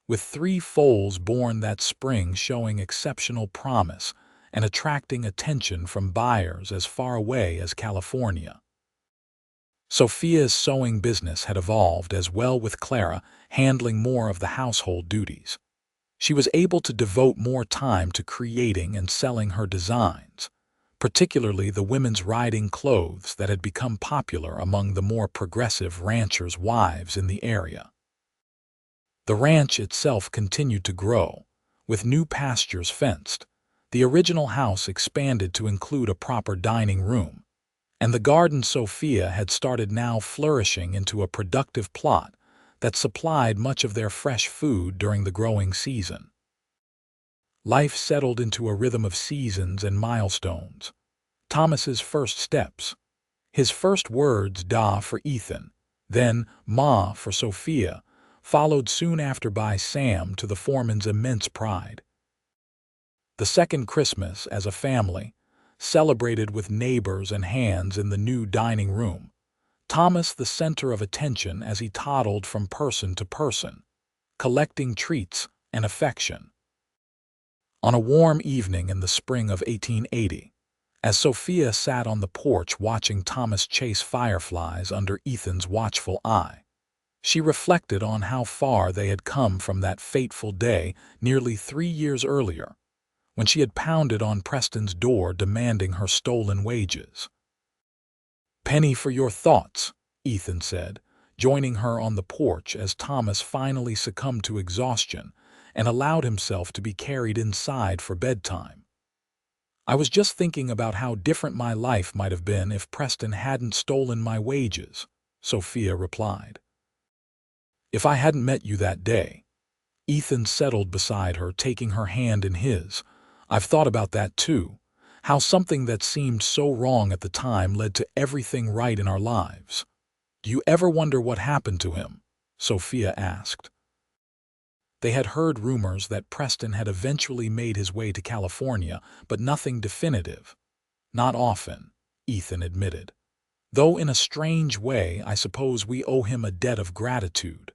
with 3 foals born that spring showing exceptional promise and attracting attention from buyers as far away as California. Sophia's sewing business had evolved as well, with Clara handling more of the household duties. She was able to devote more time to creating and selling her designs, particularly the women's riding clothes that had become popular among the more progressive ranchers' wives in the area. The ranch itself continued to grow, with new pastures fenced, the original house expanded to include a proper dining room, and the garden Sophia had started now flourishing into a productive plot that supplied much of their fresh food during the growing season. Life settled into a rhythm of seasons and milestones. Thomas's first steps, his first words "Da" for Ethan, then "Ma" for Sophia, followed soon after by Sam, to the foreman's immense pride. The second Christmas as a family, celebrated with neighbors and hands in the new dining room, Thomas the center of attention as he toddled from person to person, collecting treats and affection. On a warm evening in the spring of 1880, as Sophia sat on the porch watching Thomas chase fireflies under Ethan's watchful eye, she reflected on how far they had come from that fateful day nearly 3 years earlier, when she had pounded on Preston's door demanding her stolen wages. "Penny for your thoughts," Ethan said, joining her on the porch as Thomas finally succumbed to exhaustion and allowed himself to be carried inside for bedtime. "I was just thinking about how different my life might have been if Preston hadn't stolen my wages," Sophia replied. "If I hadn't met you that day." Ethan settled beside her, taking her hand in his. "I've thought about that too, how something that seemed so wrong at the time led to everything right in our lives." "Do you ever wonder what happened to him?" Sophia asked. They had heard rumors that Preston had eventually made his way to California, but nothing definitive. "Not often," Ethan admitted. "Though in a strange way, I suppose we owe him a debt of gratitude."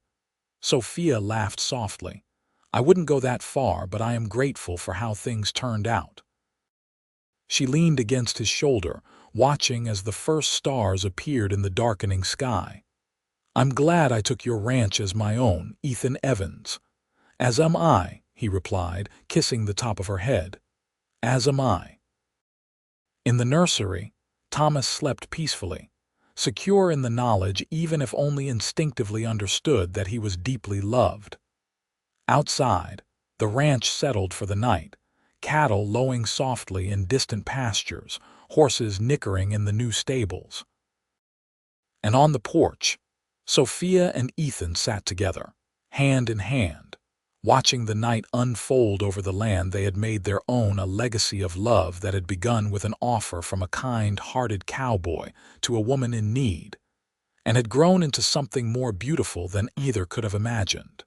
Sophia laughed softly. "I wouldn't go that far, but I am grateful for how things turned out." She leaned against his shoulder, watching as the first stars appeared in the darkening sky. "I'm glad I took your ranch as my own, Ethan Evans." "As am I," he replied, kissing the top of her head. "As am I." In the nursery, Thomas slept peacefully, secure in the knowledge, even if only instinctively understood, that he was deeply loved. Outside, the ranch settled for the night, cattle lowing softly in distant pastures, horses nickering in the new stables. And on the porch, Sophia and Ethan sat together, hand in hand, watching the night unfold over the land they had made their own, a legacy of love that had begun with an offer from a kind-hearted cowboy to a woman in need, and had grown into something more beautiful than either could have imagined.